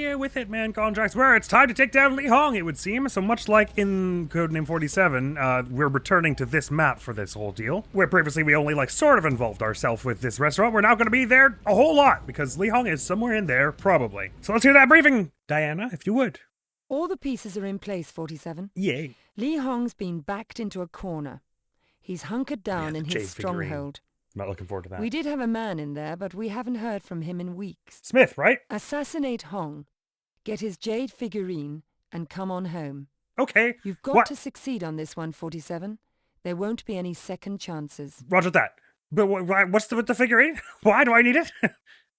here with Hitman contracts where it's time to take down Li Hong, it would seem. So much like in Codename 47, we're returning to this map for this whole deal, where previously we only sort of involved ourselves with this restaurant. We're now going to be there a whole lot because Li Hong is somewhere in there, probably. So let's hear that briefing, Diana, if you would. All the pieces are in place, 47. Yay. Li Hong's been backed into a corner. He's hunkered down in his figurine. stronghold. I'm not looking forward to that. We did have a man in there, but we haven't heard from him in weeks. Smith, right? Assassinate Hong, get his jade figurine, and come on home. Okay. You've got to succeed on this one, 47. There won't be any second chances. Roger that. But what's with the figurine? Why do I need it?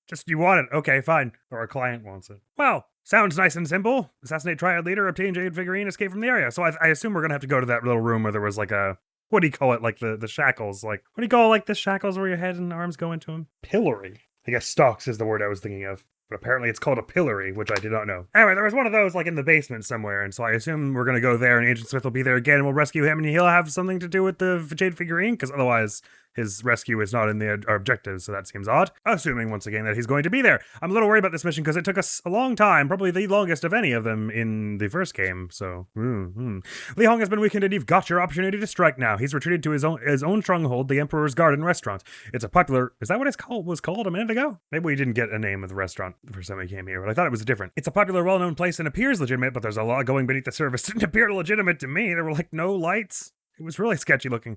Just you want it. Okay, fine. Or our client wants it. Well, sounds nice and simple. Assassinate Triad Leader, obtain jade figurine, escape from the area. So I assume we're going to have to go to that little room where there was a... What do you call it? The shackles. What do you call the shackles where your head and arms go into them? Pillory. I guess stocks is the word I was thinking of. But apparently it's called a pillory, which I did not know. Anyway, there was one of those in the basement somewhere, and so I assume we're going to go there and Agent Smith will be there again and we'll rescue him and he'll have something to do with the jade figurine, because otherwise his rescue is not in our objectives, so that seems odd. Assuming, once again, that he's going to be there. I'm a little worried about this mission because it took us a long time, probably the longest of any of them in the first game, so... Li Hong has been weakened and you've got your opportunity to strike now. He's retreated to his own stronghold, the Emperor's Garden Restaurant. It's a popular... Is that what was called a minute ago? Maybe we didn't get a name of the restaurant the first time we came here, but I thought it was different. It's a popular, well-known place and appears legitimate, but there's a lot going beneath the surface. It didn't appear legitimate to me. There were no lights. It was really sketchy looking.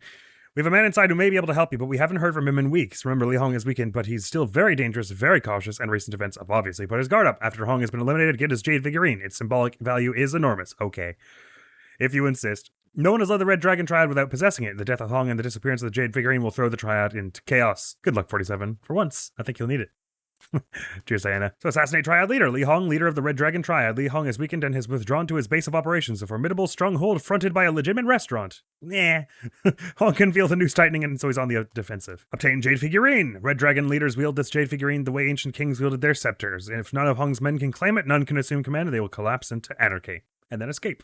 We have a man inside who may be able to help you, but we haven't heard from him in weeks. Remember, Li Hong is weakened, but he's still very dangerous, very cautious, and recent events have obviously put his guard up. After Hong has been eliminated, get his jade figurine. Its symbolic value is enormous. Okay. If you insist. No one has led the Red Dragon Triad without possessing it. The death of Hong and the disappearance of the jade figurine will throw the Triad into chaos. Good luck, 47. For once, I think you'll need it. Cheers, Diana. So assassinate Triad Leader. Li Hong, leader of the Red Dragon Triad. Li Hong is weakened and has withdrawn to his base of operations, a formidable stronghold fronted by a legitimate restaurant. Hong can feel the noose tightening and so he's on the defensive. Obtain jade figurine. Red Dragon leaders wield this jade figurine the way ancient kings wielded their scepters. And if none of Hong's men can claim it, none can assume command, and they will collapse into anarchy. And then escape.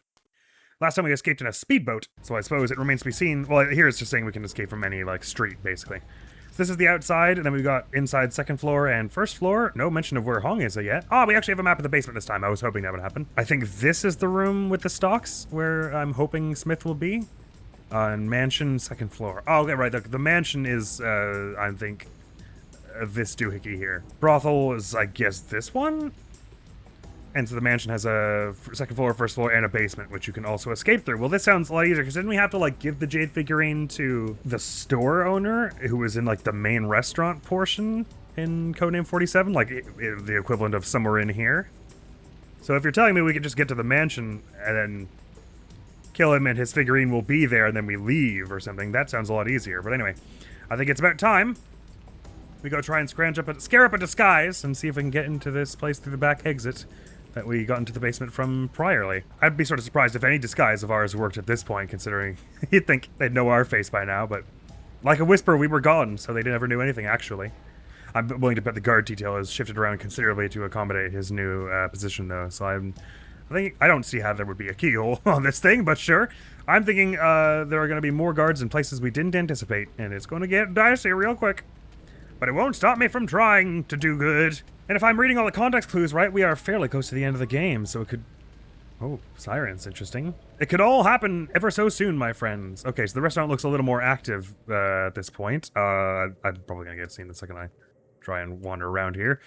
Last time we escaped in a speedboat, so I suppose it remains to be seen. Well, here it's just saying we can escape from any, street, basically. So this is the outside, and then we've got inside second floor and first floor. No mention of where Hong is yet. Oh, we actually have a map of the basement this time. I was hoping that would happen. I think this is the room with the stocks where I'm hoping Smith will be. And mansion, second floor. Oh, okay, right. The mansion is, I think, this doohickey here. Brothel is, I guess, this one? And so the mansion has a second floor, first floor, and a basement, which you can also escape through. Well, this sounds a lot easier, because didn't we have to, give the jade figurine to the store owner, who was in, the main restaurant portion in Codename 47? The equivalent of somewhere in here? So if you're telling me we could just get to the mansion and then kill him and his figurine will be there and then we leave or something, that sounds a lot easier. But anyway, I think it's about time we go try and scare up a disguise and see if we can get into this place through the back exit that we got into the basement from priorly. I'd be sort of surprised if any disguise of ours worked at this point, considering you'd think they'd know our face by now, but like a whisper, we were gone, so they never knew anything, actually. I'm willing to bet the guard detail has shifted around considerably to accommodate his new position, though, so I don't see how there would be a keyhole on this thing, but sure. I'm thinking there are going to be more guards in places we didn't anticipate, and it's going to get dicey real quick. But it won't stop me from trying to do good. And if I'm reading all the context clues right, we are fairly close to the end of the game, so it could... Oh, sirens, interesting. It could all happen ever so soon, my friends. Okay, so the restaurant looks a little more active at this point. I'm probably gonna get seen the second I try and wander around here.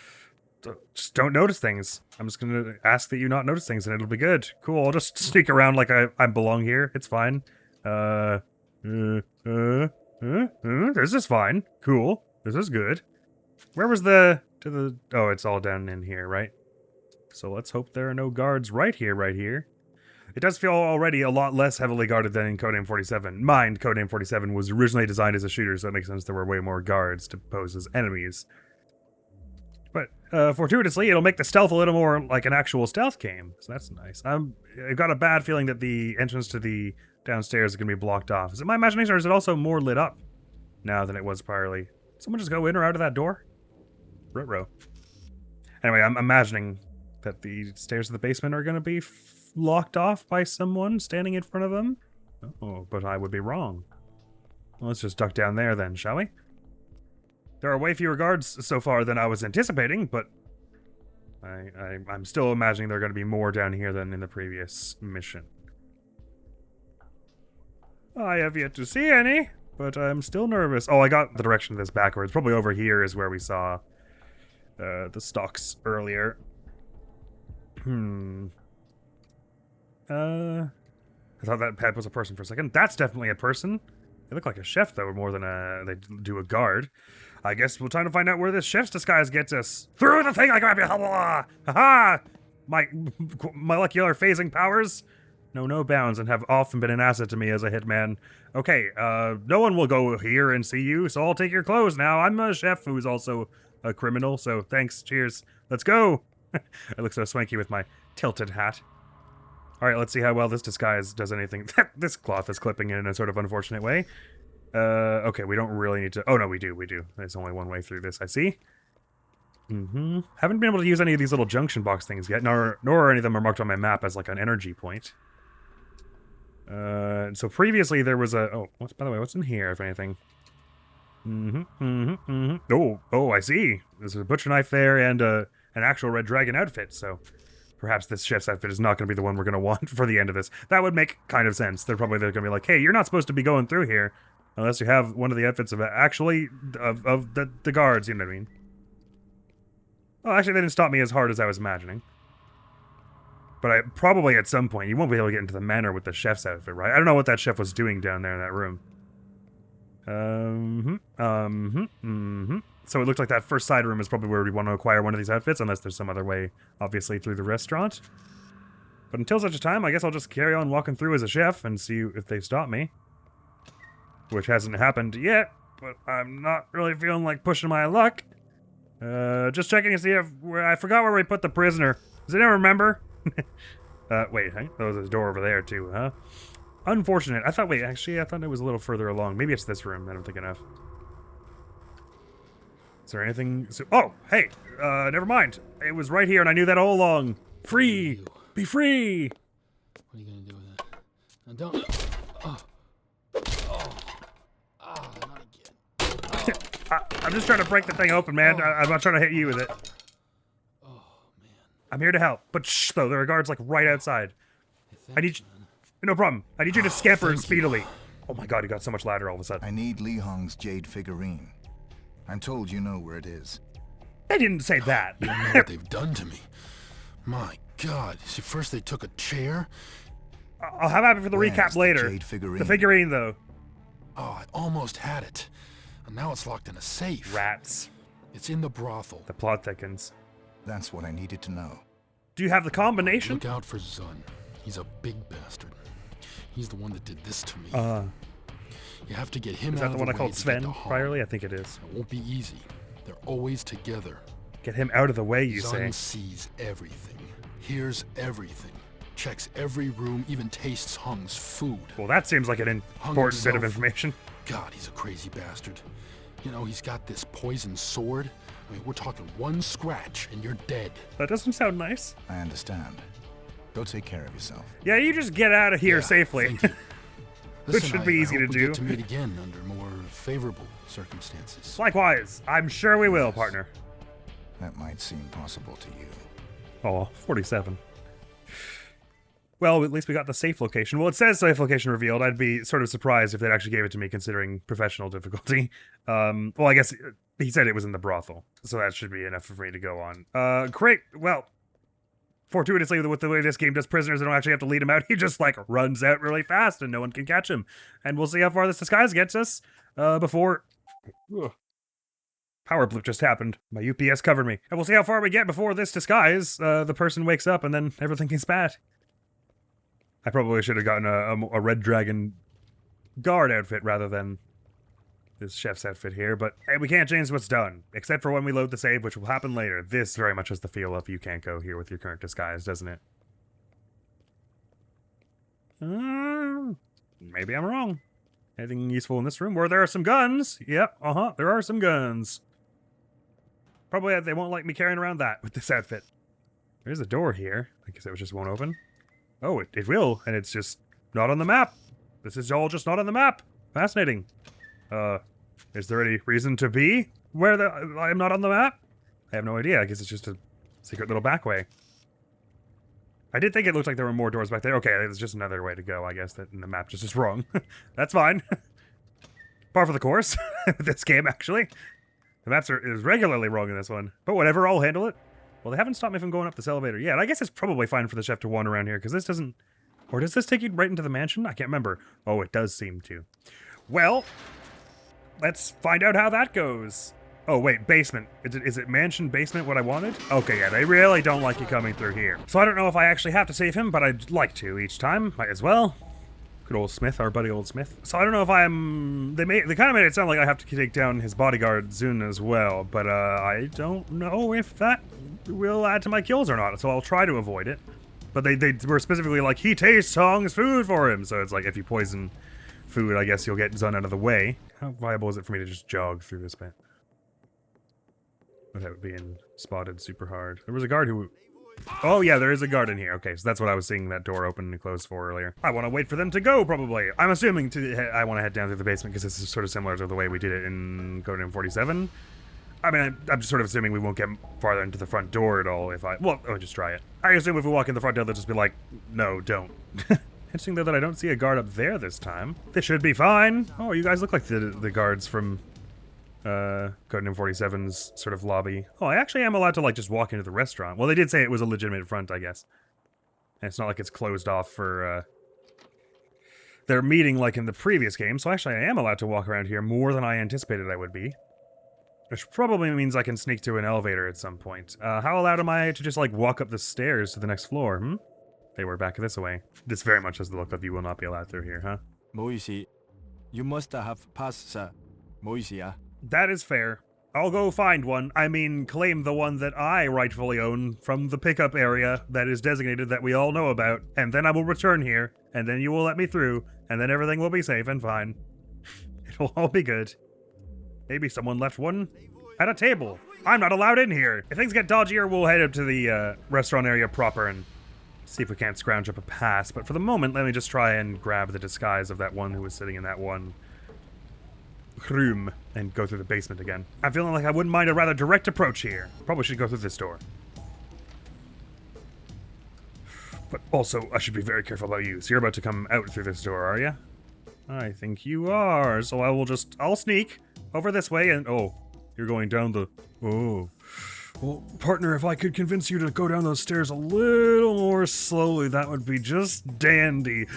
So just don't notice things. I'm just gonna ask that you not notice things, and it'll be good. Cool, I'll just sneak around like I belong here. It's fine. This is fine. Cool. This is good. Where was oh, it's all down in here, right? So let's hope there are no guards right here. It does feel already a lot less heavily guarded than in Codename 47. Mind, Codename 47 was originally designed as a shooter, so it makes sense there were way more guards to pose as enemies. But fortuitously, it'll make the stealth a little more like an actual stealth game, so that's nice. I've got a bad feeling that the entrance to the downstairs is going to be blocked off. Is it my imagination, or is it also more lit up now than it was priorly? Someone just go in or out of that door? Ruh-roh. Anyway, I'm imagining that the stairs to the basement are going to be locked off by someone standing in front of them. Oh, but I would be wrong. Well, let's just duck down there then, shall we? There are way fewer guards so far than I was anticipating, but I'm still imagining there are going to be more down here than in the previous mission. I have yet to see any, but I'm still nervous. Oh, I got the direction of this backwards. Probably over here is where we saw the stocks earlier. I thought that pet was a person for a second. That's definitely a person. They look like a chef, though, more than they do a guard. I guess we'll try to find out where this chef's disguise gets us. Through the thing I grab you! Ha-ha! My molecular phasing powers know no bounds and have often been an asset to me as a hitman. Okay, no one will go here and see you, so I'll take your clothes now. I'm a chef who's also a criminal, so thanks, cheers. Let's go! I look so swanky with my tilted hat. Alright, let's see how well this disguise does anything. This cloth is clipping in a sort of unfortunate way. Okay, we don't really need to... Oh, no, we do. There's only one way through this, I see. Haven't been able to use any of these little junction box things yet, nor any of them are marked on my map as, like, an energy point. So previously there was a... Oh, by the way, what's in here, if anything? Oh, I see. There's a butcher knife there and an actual red dragon outfit, so... Perhaps this chef's outfit is not going to be the one we're going to want for the end of this. That would make kind of sense. They're going to be like, hey, you're not supposed to be going through here unless you have one of the outfits of the guards, you know what I mean? Oh, actually, they didn't stop me as hard as I was imagining. But probably at some point, you won't be able to get into the manor with the chef's outfit, right? I don't know what that chef was doing down there in that room. So it looked like that first side room is probably where we want to acquire one of these outfits, unless there's some other way, obviously, through the restaurant. But until such a time, I guess I'll just carry on walking through as a chef and see if they stop me. Which hasn't happened yet, but I'm not really feeling like pushing my luck. Just checking to see if... I forgot where we put the prisoner. Does anyone remember? Wait, hey? Oh, there's a door over there, too, huh? Unfortunate. I thought it was a little further along. Maybe it's this room that I'm thinking of. Is there anything... Oh, hey, never mind. It was right here, and I knew that all along. Free! Be free! What are you gonna do with it? Now don't... not again. I'm just trying to break the thing open, man. I'm not trying to hit you with it. Oh, man. I'm here to help. But shh, though, there are guards, like, right outside. I need you... No problem. I need you to scamper speedily. Oh my god, he got so much louder all of a sudden. I need Li Hong's jade figurine. I'm told you know where it is. I didn't say that. You don't know what they've done to me. My god. See, first they took a chair. I'll have happy for the recap later. Jade figurine? The figurine, though. Oh, I almost had it. And now it's locked in a safe. Rats. It's in the brothel. The plot thickens. That's what I needed to know. Do you have the combination? Look out for Zun. He's a big bastard. He's the one that did this to me. You have to get him out of the way. Is that the one I called Sven priorly? I think it is. It won't be easy. They're always together. Get him out of the way, you say? Zun sees everything, hears everything, checks every room, even tastes Hung's food. Well, that seems like an important bit of information. God, he's a crazy bastard. You know, he's got this poison sword. I mean, we're talking one scratch and you're dead. That doesn't sound nice. I understand. Go take care of yourself. Yeah, you just get out of here safely. Thank you. Which should be easy to do. We get to meet again under more favorable circumstances. Likewise. I'm sure we will, partner. That might seem possible to you. Oh, 47. Well, at least we got the safe location. Well, it says safe location revealed. I'd be sort of surprised if they actually gave it to me, considering professional difficulty. Well, I guess he said it was in the brothel, so that should be enough for me to go on. Great. Well, fortuitously, with the way this game does prisoners, I don't actually have to lead him out. He just, like, runs out really fast, and no one can catch him. And we'll see how far this disguise gets us before... Ugh. Power blip just happened. My UPS covered me. And we'll see how far we get before this disguise, the person wakes up, and then everything is bad. I probably should have gotten a red dragon guard outfit rather than this chef's outfit here, but hey, we can't change what's done, except for when we load the save, which will happen later. This very much has the feel of you can't go here with your current disguise, doesn't it? Maybe I'm wrong. Anything useful in this room? Where there are some guns. Yep, there are some guns. Probably they won't like me carrying around that with this outfit. There's a door here. I guess it just won't open. Oh, it will, and it's just not on the map. This is all just not on the map. Fascinating. Is there any reason to be where I'm not on the map? I have no idea. I guess it's just a Secret little back way. I did think it looked like there were more doors back there. Okay, it's just another way to go, I guess, that the map just is wrong. That's fine. Par for the course with this game, actually. The maps is regularly wrong in this one. But whatever, I'll handle it. Well, they haven't stopped me from going up this elevator yet. I guess it's probably fine for the chef to wander around here, because this doesn't... Or does this take you right into the mansion? I can't remember. Oh, it does seem to. Well, let's find out how that goes. Oh, wait, basement. Is it mansion, basement what I wanted? Okay, yeah, they really don't like you coming through here. So I don't know if I actually have to save him, but I'd like to each time. Might as well. Good old Smith, our buddy old Smith. So I don't know if I'm... They kind of made it sound like I have to take down his bodyguard soon as well, but I don't know if that will add to my kills or not, so I'll try to avoid it. But they were specifically like, he tastes Song's food for him, so it's like, if you poison food, I guess you'll get Zun out of the way. How viable is it for me to just jog through this bit without being spotted super hard? There was a guard who... Oh yeah, there is a guard in here. Okay, so that's what I was seeing that door open and close for earlier. I want to wait for them to go, probably. I'm assuming I want to head down through the basement because this is sort of similar to the way we did it in Pt.10 47. I mean, I'm just sort of assuming we won't get farther into the front door at all if I... Well, I'll just try it. I assume if we walk in the front door, they'll just be like, no, don't. Interesting, though, that I don't see a guard up there this time. This should be fine. Oh, you guys look like the guards from Pt.10 47's sort of lobby. Oh, I actually am allowed to, like, just walk into the restaurant. Well, they did say it was a legitimate front, I guess. And it's not like it's closed off for, their meeting like in the previous game, so actually I am allowed to walk around here more than I anticipated I would be. Which probably means I can sneak to an elevator at some point. How allowed am I to just, like, walk up the stairs to the next floor, They were back this way. This very much has the look of you will not be allowed through here, huh? 唔好意思, you must have passed, sir. 唔好意思啊. That is fair. I'll go find one. I mean, claim the one that I rightfully own from the pickup area that is designated that we all know about, and then I will return here, and then you will let me through, and then everything will be safe and fine. It'll all be good. Maybe someone left one at a table. I'm not allowed in here. If things get dodgier, we'll head up to the restaurant area proper and see if we can't scrounge up a pass. But for the moment, let me just try and grab the disguise of that one who was sitting in that one room and go through the basement again. I'm feeling like I wouldn't mind a rather direct approach here. Probably should go through this door. But also, I should be very careful about you. So you're about to come out through this door, are you? I think you are. So I'll sneak over this way and... Oh, you're going down the... Oh. Well, partner, if I could convince you to go down those stairs a little more slowly, that would be just dandy.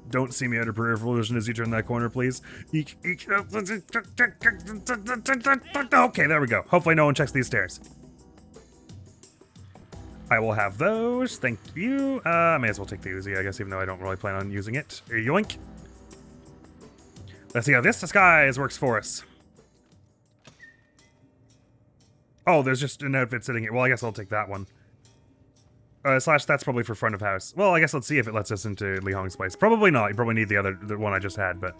Don't see me out of peripheral vision as you turn that corner, please. Eek, eek. Okay, there we go. Hopefully no one checks these stairs. I will have those. Thank you. I may as well take the Uzi, I guess, even though I don't really plan on using it. Yoink. Let's see how this disguise works for us. Oh, there's just an outfit sitting here. Well, I guess I'll take that one. Slash, that's probably for front of house. Well, I guess let's see if it lets us into Li Hong's place. Probably not. You probably need the one I just had, but...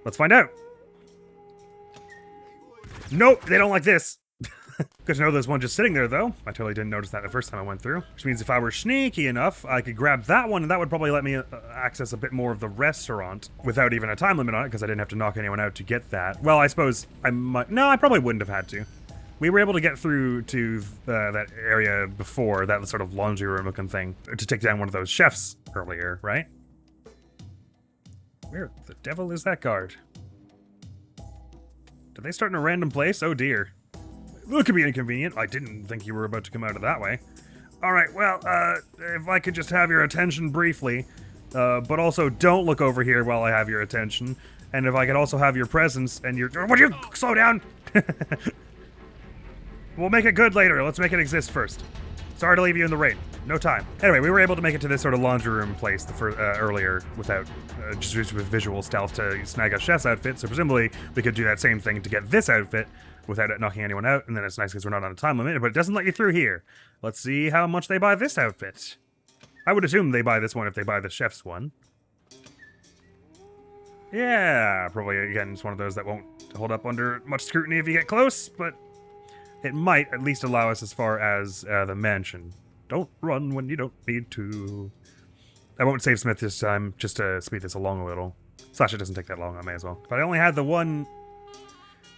Let's find out. Nope, they don't like this. Good to know there's one just sitting there, though. I totally didn't notice that the first time I went through. Which means if I were sneaky enough, I could grab that one, and that would probably let me access a bit more of the restaurant without even a time limit on it, because I didn't have to knock anyone out to get that. Well, I suppose I might... No, I probably wouldn't have had to. We were able to get through to that area before, that sort of laundry room looking thing, to take down one of those chefs earlier, right? Where the devil is that guard? Did they start in a random place? Oh dear. Look, could be inconvenient. I didn't think you were about to come out of that way. Alright, well, if I could just have your attention briefly, but also don't look over here while I have your attention, and if I could also have your presence and your... Would you slow down? We'll make it good later. Let's make it exist first. Sorry to leave you in the rain. No time. Anyway, we were able to make it to this sort of laundry room place earlier without just with visual stealth to snag a chef's outfit. So presumably we could do that same thing to get this outfit without it knocking anyone out. And then it's nice because we're not on a time limit, but it doesn't let you through here. Let's see how much they buy this outfit. I would assume they buy this one if they buy the chef's one. Yeah, probably, again, it's one of those that won't hold up under much scrutiny if you get close, but... It might at least allow us as far as the mansion. Don't run when you don't need to. I won't save Smith this time, just to speed this along a little. Slash, it doesn't take that long, I may as well. But I only had the one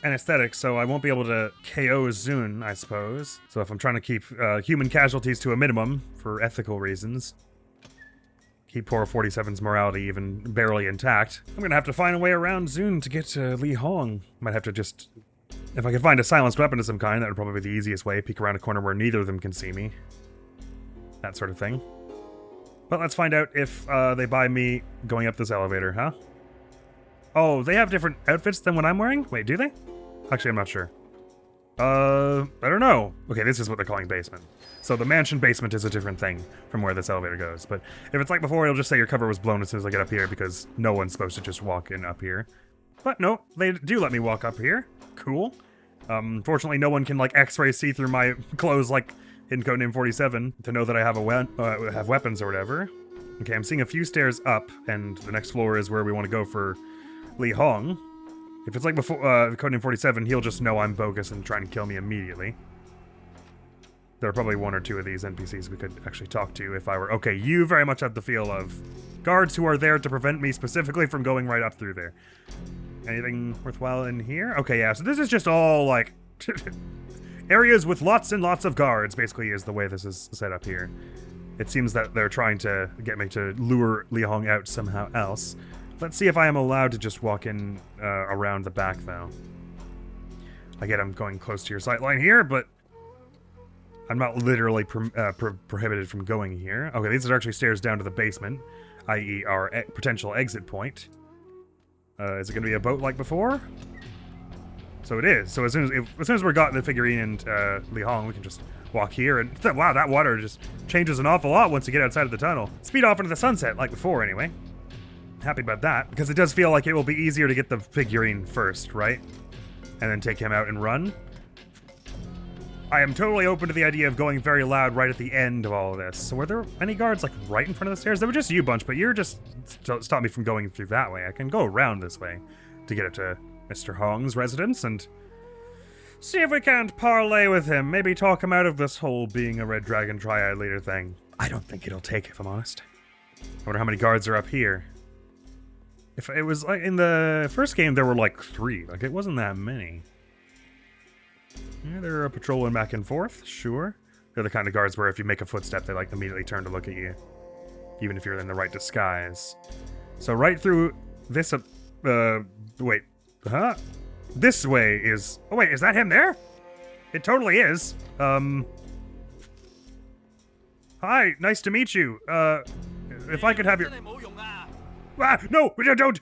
anesthetic, so I won't be able to KO Zune, I suppose. So if I'm trying to keep human casualties to a minimum for ethical reasons, keep poor 47's morality even barely intact, I'm gonna have to find a way around Zune to get to Li Hong. Might have to just... If I could find a silenced weapon of some kind, that would probably be the easiest way. Peek around a corner where neither of them can see me. That sort of thing. But let's find out if they buy me going up this elevator, huh? Oh, they have different outfits than what I'm wearing? Wait, do they? Actually, I'm not sure. I don't know. Okay, this is what they're calling basement. So the mansion basement is a different thing from where this elevator goes. But if it's like before, it'll just say your cover was blown as soon as I get up here because no one's supposed to just walk in up here. But no, they do let me walk up here. Cool. Fortunately, no one can like X-ray see through my clothes like in Codename 47 to know that I have have weapons or whatever. Okay, I'm seeing a few stairs up, and the next floor is where we want to go for Li Hong. If it's like before Codename 47, he'll just know I'm bogus and try and kill me immediately. There are probably one or two of these NPCs we could actually talk to if I were... Okay, you very much have the feel of guards who are there to prevent me specifically from going right up through there. Anything worthwhile in here? Okay, yeah, so this is just all, like... areas with lots and lots of guards, basically, is the way this is set up here. It seems that they're trying to get me to lure Li Hong out somehow else. Let's see if I am allowed to just walk in around the back, though. I get I'm going close to your sight line here, but I'm not literally prohibited from going here. Okay, these are actually stairs down to the basement, i.e. our potential exit point. Is it going to be a boat like before? So it is. So as soon as we're got the figurine and Li Hong, we can just walk here. And wow, that water just changes an awful lot once you get outside of the tunnel. Speed off into the sunset, like before anyway. Happy about that, because it does feel like it will be easier to get the figurine first, right? And then take him out and run. I am totally open to the idea of going very loud right at the end of all of this. So were there any guards like right in front of the stairs? There were just you bunch, but you're just stop me from going through that way. I can go around this way to get up to Mr. Hong's residence and see if we can't parlay with him. Maybe talk him out of this whole being a Red Dragon Triad leader thing. I don't think it'll take, if I'm honest. I wonder how many guards are up here. If it was like in the first game, there were like 3. Like it wasn't that many. Yeah, they're patrolling back and forth, sure. They're the kind of guards where if you make a footstep, they like immediately turn to look at you. Even if you're in the right disguise. So right through this, wait, huh? This way is, oh wait, is that him there? It totally is. Hi, nice to meet you. If I could have your... Ah, no, don't,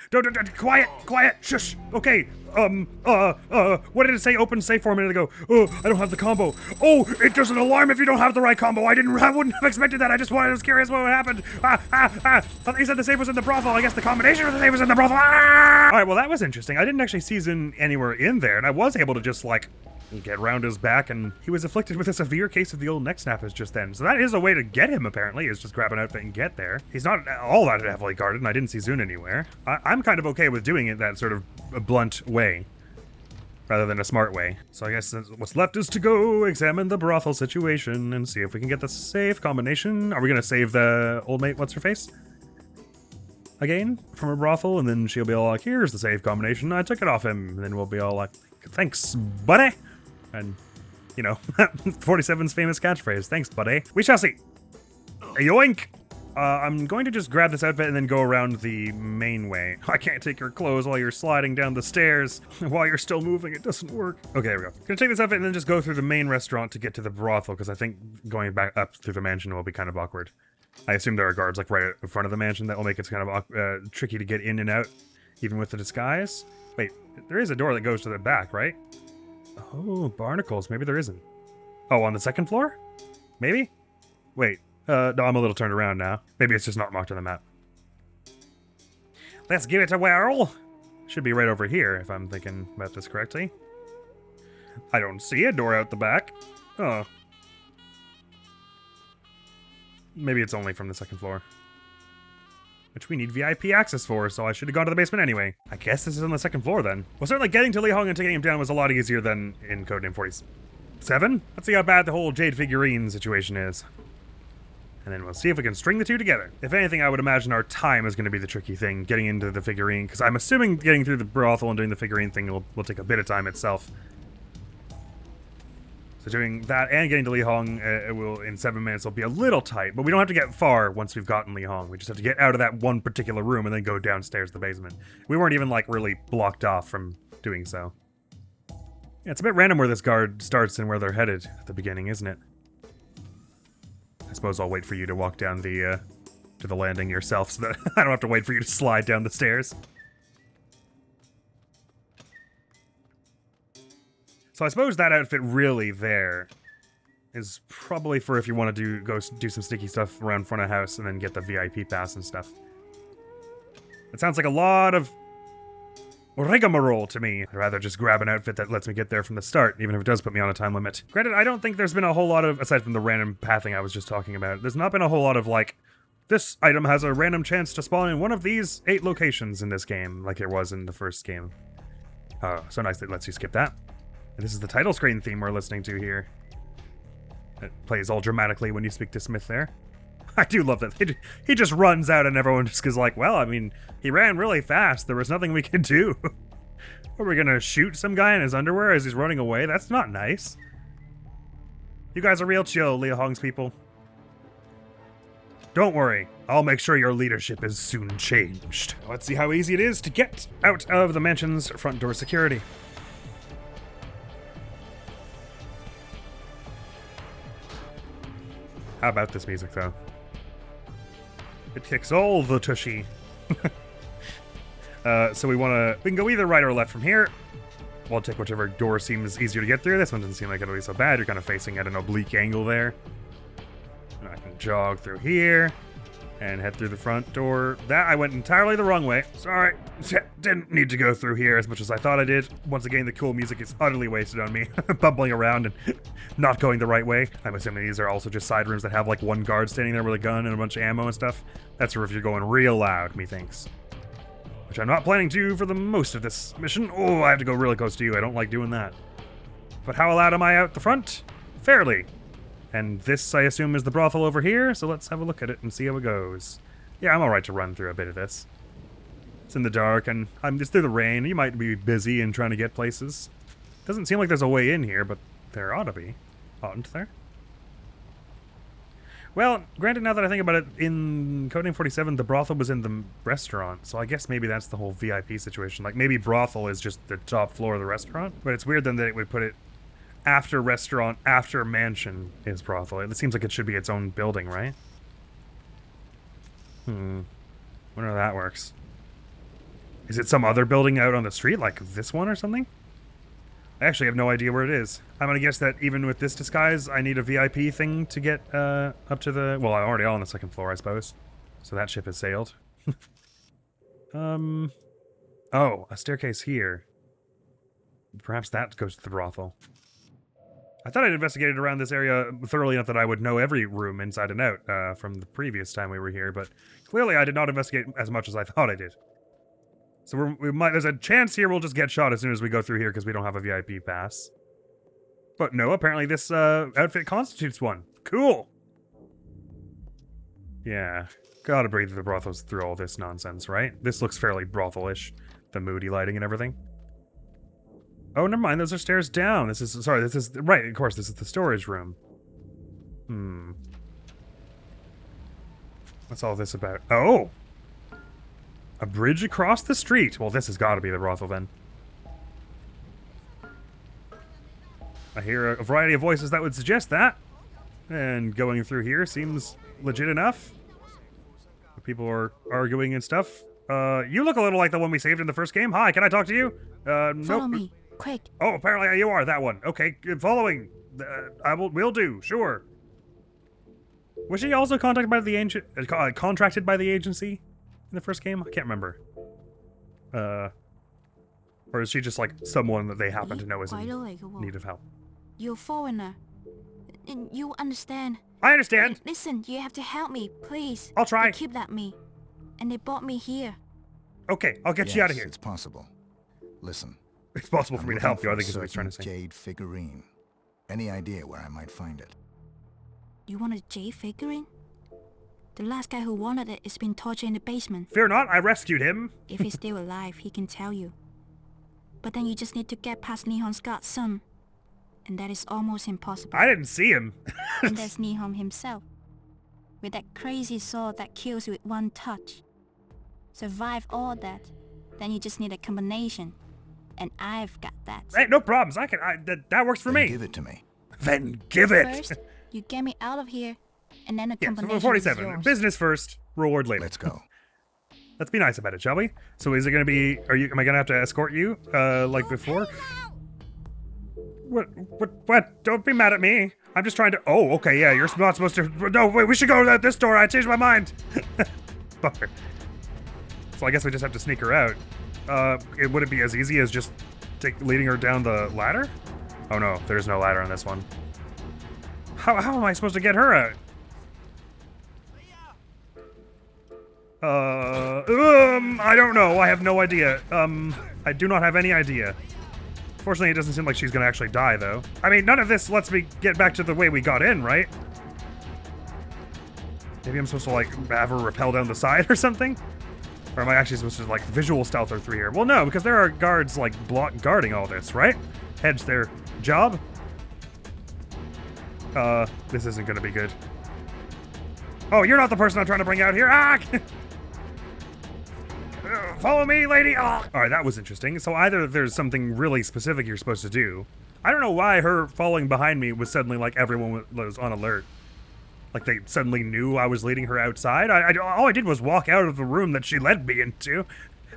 quiet, shush. Okay, what did it say? Open safe for a minute ago. Oh, I don't have the combo. Oh, it doesn't alarm if you don't have the right combo. I wouldn't have expected that. I was curious what happened. Thought you said the safe was in the brothel. I guess the combination of the safe was in the brothel. Ah! All right, well, that was interesting. I didn't actually see Zun anywhere in there, and I was able to just, like, get round his back, and he was afflicted with a severe case of the old neck snappers just then. So that is a way to get him, apparently, is just grab an outfit and get there. He's not all that heavily guarded, and I didn't see Zun anywhere. I'm kind of okay with doing it that sort of a blunt way, rather than a smart way. So I guess what's left is to go examine the brothel situation and see if we can get the safe combination. Are we going to save the old mate, what's-her-face? Again, from a brothel, and then she'll be all like, here's the safe combination, I took it off him, and then we'll be all like, thanks, buddy. And, you know, 47's famous catchphrase, thanks, buddy. We shall see. Yoink! I'm going to just grab this outfit and then go around the main way. I can't take your clothes while you're sliding down the stairs. While you're still moving, it doesn't work. Okay, there we go. Gonna take this outfit and then just go through the main restaurant to get to the brothel, because I think going back up through the mansion will be kind of awkward. I assume there are guards, like, right in front of the mansion that will make it kind of tricky to get in and out, even with the disguise. Wait, there is a door that goes to the back, right? Oh, barnacles. Maybe there isn't. Oh, on the second floor? Maybe? Wait. No, I'm a little turned around now. Maybe it's just not marked on the map. Let's give it a whirl. Should be right over here, if I'm thinking about this correctly. I don't see a door out the back. Oh. Maybe it's only from the second floor. Which we need VIP access for, so I should have gone to the basement anyway. I guess this is on the second floor then. Well, certainly getting to Li Hong and taking him down was a lot easier than in Codename 47. Let's see how bad the whole Jade figurine situation is. And then we'll see if we can string the two together. If anything, I would imagine our time is going to be the tricky thing, getting into the figurine, because I'm assuming getting through the brothel and doing the figurine thing will take a bit of time itself. So doing that and getting to Li Hong in 7 minutes will be a little tight, but we don't have to get far once we've gotten Li Hong. We just have to get out of that one particular room and then go downstairs to the basement. We weren't even, like, really blocked off from doing so. Yeah, it's a bit random where this guard starts and where they're headed at the beginning, isn't it? I suppose I'll wait for you to walk down to the landing yourself so that I don't have to wait for you to slide down the stairs. So I suppose that outfit really there is probably for if you want to go do some sticky stuff around front of house and then get the VIP pass and stuff. It sounds like a lot of rigmarole to me. I'd rather just grab an outfit that lets me get there from the start, even if it does put me on a time limit. Granted, I don't think there's been a whole lot of, aside from the random pathing I was just talking about, there's not been a whole lot of, like, this item has a random chance to spawn in one of these 8 locations in this game, like there was in the first game. Oh, so nice that it lets you skip that. And this is the title screen theme we're listening to here. It plays all dramatically when you speak to Smith there. I do love that. He just runs out and everyone just is like, well, I mean, he ran really fast. There was nothing we could do. Are we gonna shoot some guy in his underwear as he's running away? That's not nice. You guys are real chill, Li Hong's people. Don't worry. I'll make sure your leadership is soon changed. Let's see how easy it is to get out of the mansion's front door security. How about this music, though? It kicks all the tushy. So we can go either right or left from here. We'll take whichever door seems easier to get through. This one doesn't seem like it'll be so bad. You're kind of facing at an oblique angle there. And I can jog through here and head through the front door. That I went entirely the wrong way. Sorry. Didn't need to go through here as much as I thought I did. Once again, the cool music is utterly wasted on me. Bumbling around and not going the right way. I'm assuming these are also just side rooms that have like one guard standing there with a gun and a bunch of ammo and stuff. That's for if you're going real loud, methinks. Which I'm not planning to for the most of this mission. Oh, I have to go really close to you. I don't like doing that. But how loud am I out the front? Fairly. And this, I assume, is the brothel over here, so let's have a look at it and see how it goes. Yeah, I'm alright to run through a bit of this. It's in the dark, and it's through the rain. You might be busy and trying to get places. Doesn't seem like there's a way in here, but there ought to be. Oughtn't there? Well, granted, now that I think about it, in Codename 47, the brothel was in the restaurant, so I guess maybe that's the whole VIP situation. Like, maybe brothel is just the top floor of the restaurant, but it's weird then that it would put it after restaurant, after mansion is brothel. It seems like it should be its own building, right? Wonder how that works. Is it some other building out on the street, like this one or something? I actually have no idea where it is. I'm gonna guess that even with this disguise, I need a VIP thing to get up to the... Well, I'm already on the second floor, I suppose. So that ship has sailed. Oh, a staircase here. Perhaps that goes to the brothel. I thought I'd investigated around this area thoroughly enough that I would know every room inside and out from the previous time we were here, but clearly I did not investigate as much as I thought I did. So there's a chance here we'll just get shot as soon as we go through here because we don't have a VIP pass. But no, apparently this outfit constitutes one. Cool! Yeah, gotta breathe the brothels through all this nonsense, right? This looks fairly brothel-ish, the moody lighting and everything. Oh, never mind, those are stairs down. This is, right, of course, this is the storage room. What's all this about? Oh! A bridge across the street. Well, this has got to be the brothel, then. I hear a variety of voices that would suggest that. And going through here seems legit enough. People are arguing and stuff. You look a little like the one we saved in the first game. Hi, can I talk to you? Follow Nope. me, quick. Oh, apparently you are that one. Okay, following. Will do, sure. Was she also contracted by the agency in the first game? I can't remember. Or is she just like someone that they happen to know is in need of help? You're a foreigner. And you understand. I understand. Listen, you have to help me, please. I'll try. They kidnapped me. And they brought me here. Okay, I'll get you out of here. It's possible. Listen. It's possible for me to help you, I think is what he's trying to say. Jade figurine. Any idea where I might find it? You want a J figurine? The last guy who wanted it is being tortured in the basement. Fear not, I rescued him. If he's still alive, he can tell you. But then you just need to get past Nihon's godson. And that is almost impossible. I didn't see him. And there's Nihon himself. With that crazy sword that kills with one touch. Survive all that, then you just need a combination. And I've got that. Hey, no problems. That works for Then me. give it to me. Then give it. First, you get me out of here, and then a Yeah, combination so 47. is yours. Business first, reward later. Let's go. Let's be nice about it, shall we? So is it gonna be, am I gonna have to escort you, like before? What? Don't be mad at me. I'm just trying to, oh, okay, yeah, you're not supposed to, no, wait, we should go to this door, I changed my mind. Bummer. So I guess we just have to sneak her out. Would it be as easy as just leading her down the ladder? Oh no, there's no ladder on this one. How am I supposed to get her out? I don't know. I have no idea. I do not have any idea. Fortunately, it doesn't seem like she's gonna actually die, though. I mean, none of this lets me get back to the way we got in, right? Maybe I'm supposed to, like, have her rappel down the side or something? Or am I actually supposed to, like, visual stealth her through here? Well, no, because there are guards, like, guarding all this, right? Hence their job. This isn't gonna be good. Oh, you're not the person I'm trying to bring out here. Ah! Follow me, lady. Oh. All right, that was interesting. So either there's something really specific you're supposed to do. I don't know why her following behind me was suddenly like everyone was on alert. Like they suddenly knew I was leading her outside. All I did was walk out of the room that she led me into.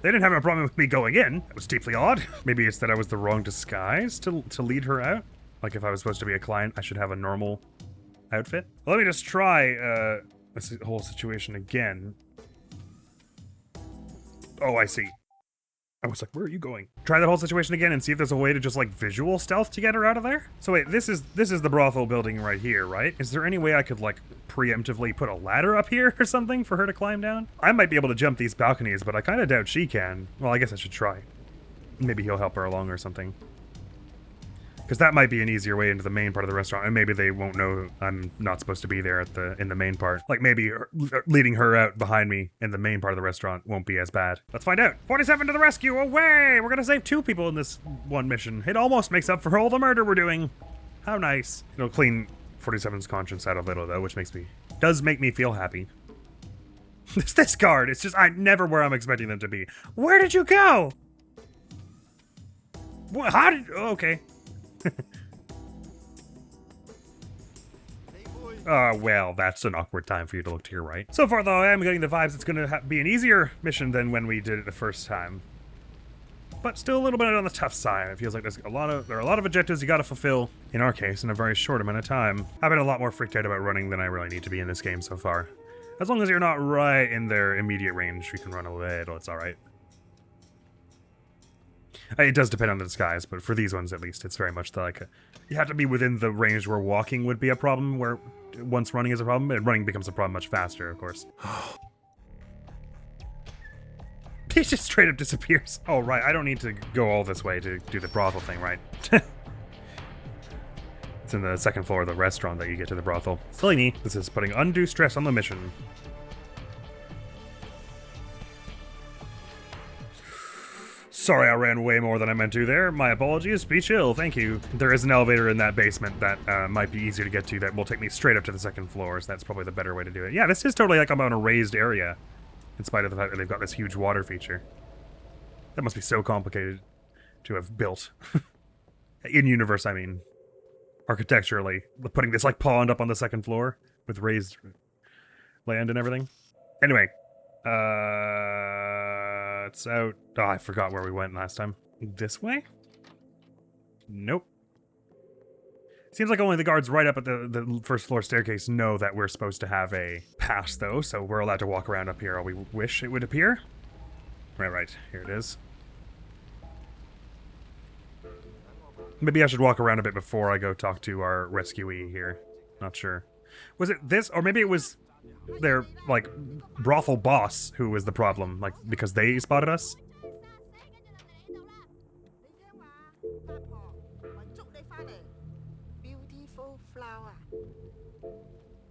They didn't have a problem with me going in. That was deeply odd. Maybe it's that I was the wrong disguise to lead her out. Like if I was supposed to be a client, I should have a normal outfit. Let me just try this whole situation again. Oh, I see. I was like, where are you going? Try that whole situation again and see if there's a way to just like visual stealth to get her out of there. So wait, this is the brothel building right here, right? Is there any way I could like preemptively put a ladder up here or something for her to climb down? I might be able to jump these balconies, but I kind of doubt she can. Well, I guess I should try. Maybe he'll help her along or something. Because that might be an easier way into the main part of the restaurant, and maybe they won't know I'm not supposed to be there in the main part. Like maybe leading her out behind me in the main part of the restaurant won't be as bad. Let's find out. 47 to the rescue! Away! We're gonna save 2 people in this one mission. It almost makes up for all the murder we're doing. How nice. It'll clean 47's conscience out a little though, which does make me feel happy. This guard, it's just never where I'm expecting them to be. Where did you go? What? How did? Okay. Well, that's an awkward time for you to look to your right. So far, though, I am getting the vibes it's going to be an easier mission than when we did it the first time. But still a little bit on the tough side. It feels like there are a lot of objectives you got to fulfill, in our case, in a very short amount of time. I've been a lot more freaked out about running than I really need to be in this game so far. As long as you're not right in their immediate range, you can run a little, it's alright. It does depend on the disguise, but for these ones at least, it's very much you have to be within the range where walking would be a problem, where once running is a problem, and running becomes a problem much faster, of course. He just straight up disappears. Oh, right, I don't need to go all this way to do the brothel thing, right? It's in the second floor of the restaurant that you get to the brothel. Silly me, this is putting undue stress on the mission. Sorry I ran way more than I meant to there. My apologies. Be chill. Thank you. There is an elevator in that basement that might be easier to get to that will take me straight up to the second floor, so that's probably the better way to do it. Yeah, this is totally like I'm on a raised area, in spite of the fact that they've got this huge water feature. That must be so complicated to have built. In universe, I mean. Architecturally. Putting this like pond up on the second floor with raised land and everything. Anyway. It's out. Oh, I forgot where we went last time. This way? Nope. Seems like only the guards right up at the first floor staircase know that we're supposed to have a pass, though, so we're allowed to walk around up here all we wish it would appear. Right, here it is. Maybe I should walk around a bit before I go talk to our rescuee here. Not sure. Was it this, or maybe it was their, like, brothel boss who was the problem, like, because they spotted us?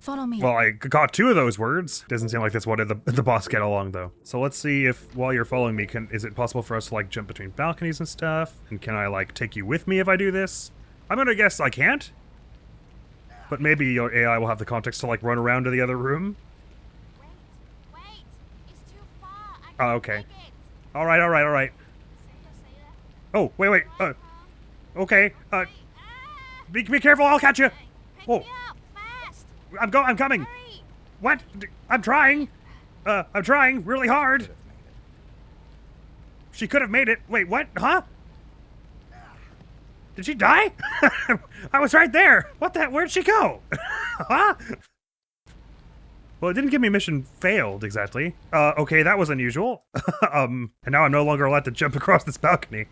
Follow me. Well, I got 2 of those words. Doesn't seem like that's what the boss get along, though. So let's see if, while you're following me, is it possible for us to, like, jump between balconies and stuff? And can I, like, take you with me if I do this? I'm gonna guess I can't. But maybe your AI will have the context to, like, run around to the other room. Wait. It's too far. Oh, okay. Alright. Oh, wait. Okay. Be careful, I'll catch you. Oh. I'm coming. Hurry. What? I'm trying. I'm trying really hard. She could have made it. Wait, what? Huh? Did she die? I was right there. What the? Where'd she go? Huh? Well, it didn't give me mission failed exactly. Okay, that was unusual. And now I'm no longer allowed to jump across this balcony.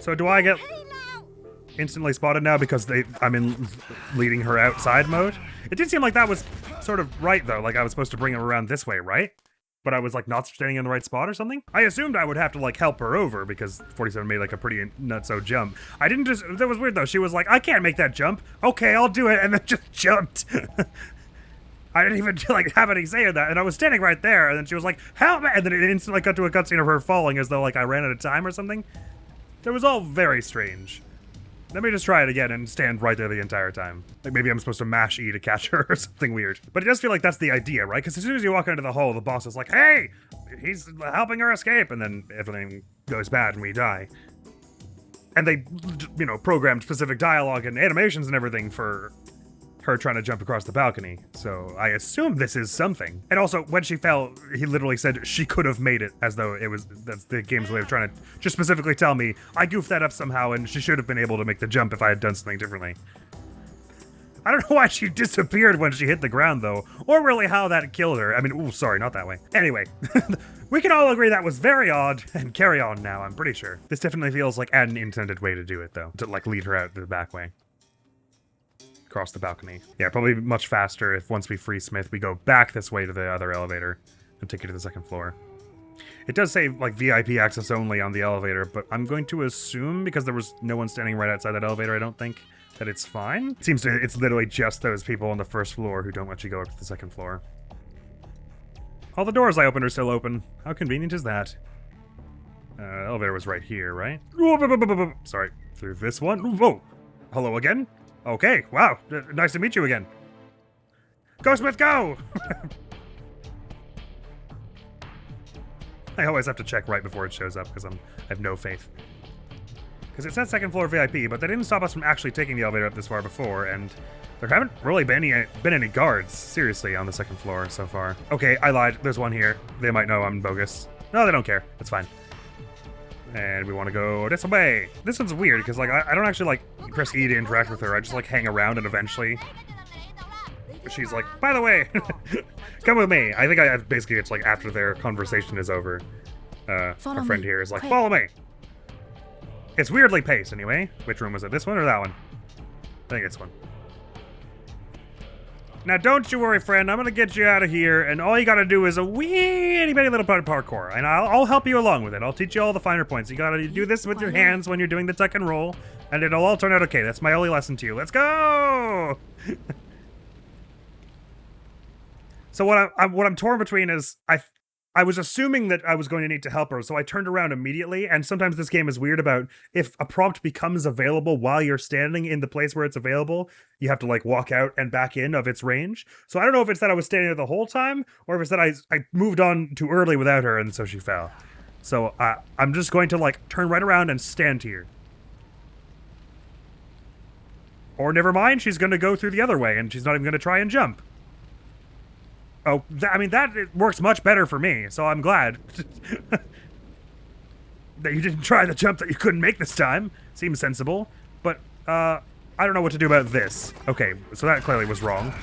So do I get instantly spotted now because I'm in leading her outside mode? It did seem like that was sort of right though, like I was supposed to bring her around this way, right? But I was like not standing in the right spot or something? I assumed I would have to like help her over because 47 made like a pretty nutso jump. I didn't just, that was weird though. She was like, I can't make that jump. Okay, I'll do it. And then just jumped. I didn't even like have any say in that. And I was standing right there and then she was like, help me. And then it instantly cut to a cutscene of her falling as though like I ran out of time or something. It was all very strange. Let me just try it again and stand right there the entire time. Like maybe I'm supposed to mash E to catch her or something weird. But it does feel like that's the idea, right? Because as soon as you walk into the hole, the boss is like, hey, he's helping her escape. And then everything goes bad and we die. And they, you know, programmed specific dialogue and animations and everything for her trying to jump across the balcony. So I assume this is something. And also, when she fell, he literally said she could have made it, as though it was, that's the game's way of trying to just specifically tell me, I goofed that up somehow and she should have been able to make the jump if I had done something differently. I don't know why she disappeared when she hit the ground, though, or really how that killed her. I mean, ooh, sorry, not that way. Anyway, we can all agree that was very odd, and carry on now, I'm pretty sure. This definitely feels like an intended way to do it, though, to, like, lead her out the back way. Across the balcony. Yeah, probably much faster if once we free Smith, we go back this way to the other elevator and take you to the second floor. It does say, like, VIP access only on the elevator, but I'm going to assume, because there was no one standing right outside that elevator, I don't think, that it's fine. It seems to, it's literally just those people on the first floor who don't let you go up to the second floor. All the doors I opened are still open. How convenient is that? Elevator was right here, right? Sorry, through this one. Whoa! Hello again? Okay, wow, nice to meet you again. Go, Smith, go! I always have to check right before it shows up because I have no faith. Because it says second floor VIP, but that didn't stop us from actually taking the elevator up this far before, and there haven't really been any guards, seriously, on the second floor so far. Okay, I lied. There's one here. They might know I'm bogus. No, they don't care. It's fine. And we want to go this way. This one's weird, because like I don't actually like press E to interact with her. I just like hang around, and eventually she's like, by the way, come with me. I think basically it's like after their conversation is over. Our friend here is like, follow me. It's weirdly paced, anyway. Which room was it? This one or that one? I think it's one. Now, don't you worry, friend. I'm gonna get you out of here, and all you gotta do is a wee itty-bitty little part of parkour, and I'll help you along with it. I'll teach you all the finer points. You gotta do this with your hands when you're doing the tuck and roll, and it'll all turn out okay. That's my only lesson to you. Let's go! So what I'm torn between is I was assuming that I was going to need to help her, so I turned around immediately, and sometimes this game is weird about if a prompt becomes available while you're standing in the place where it's available, you have to like walk out and back in of its range. So I don't know if it's that I was standing there the whole time, or if it's that I moved on too early without her and so she fell. So I'm just going to like turn right around and stand here. Or never mind, she's going to go through the other way and she's not even going to try and jump. Oh, I mean, that works much better for me, so I'm glad that you didn't try the jump that you couldn't make this time. Seems sensible, but I don't know what to do about this. Okay, so that clearly was wrong.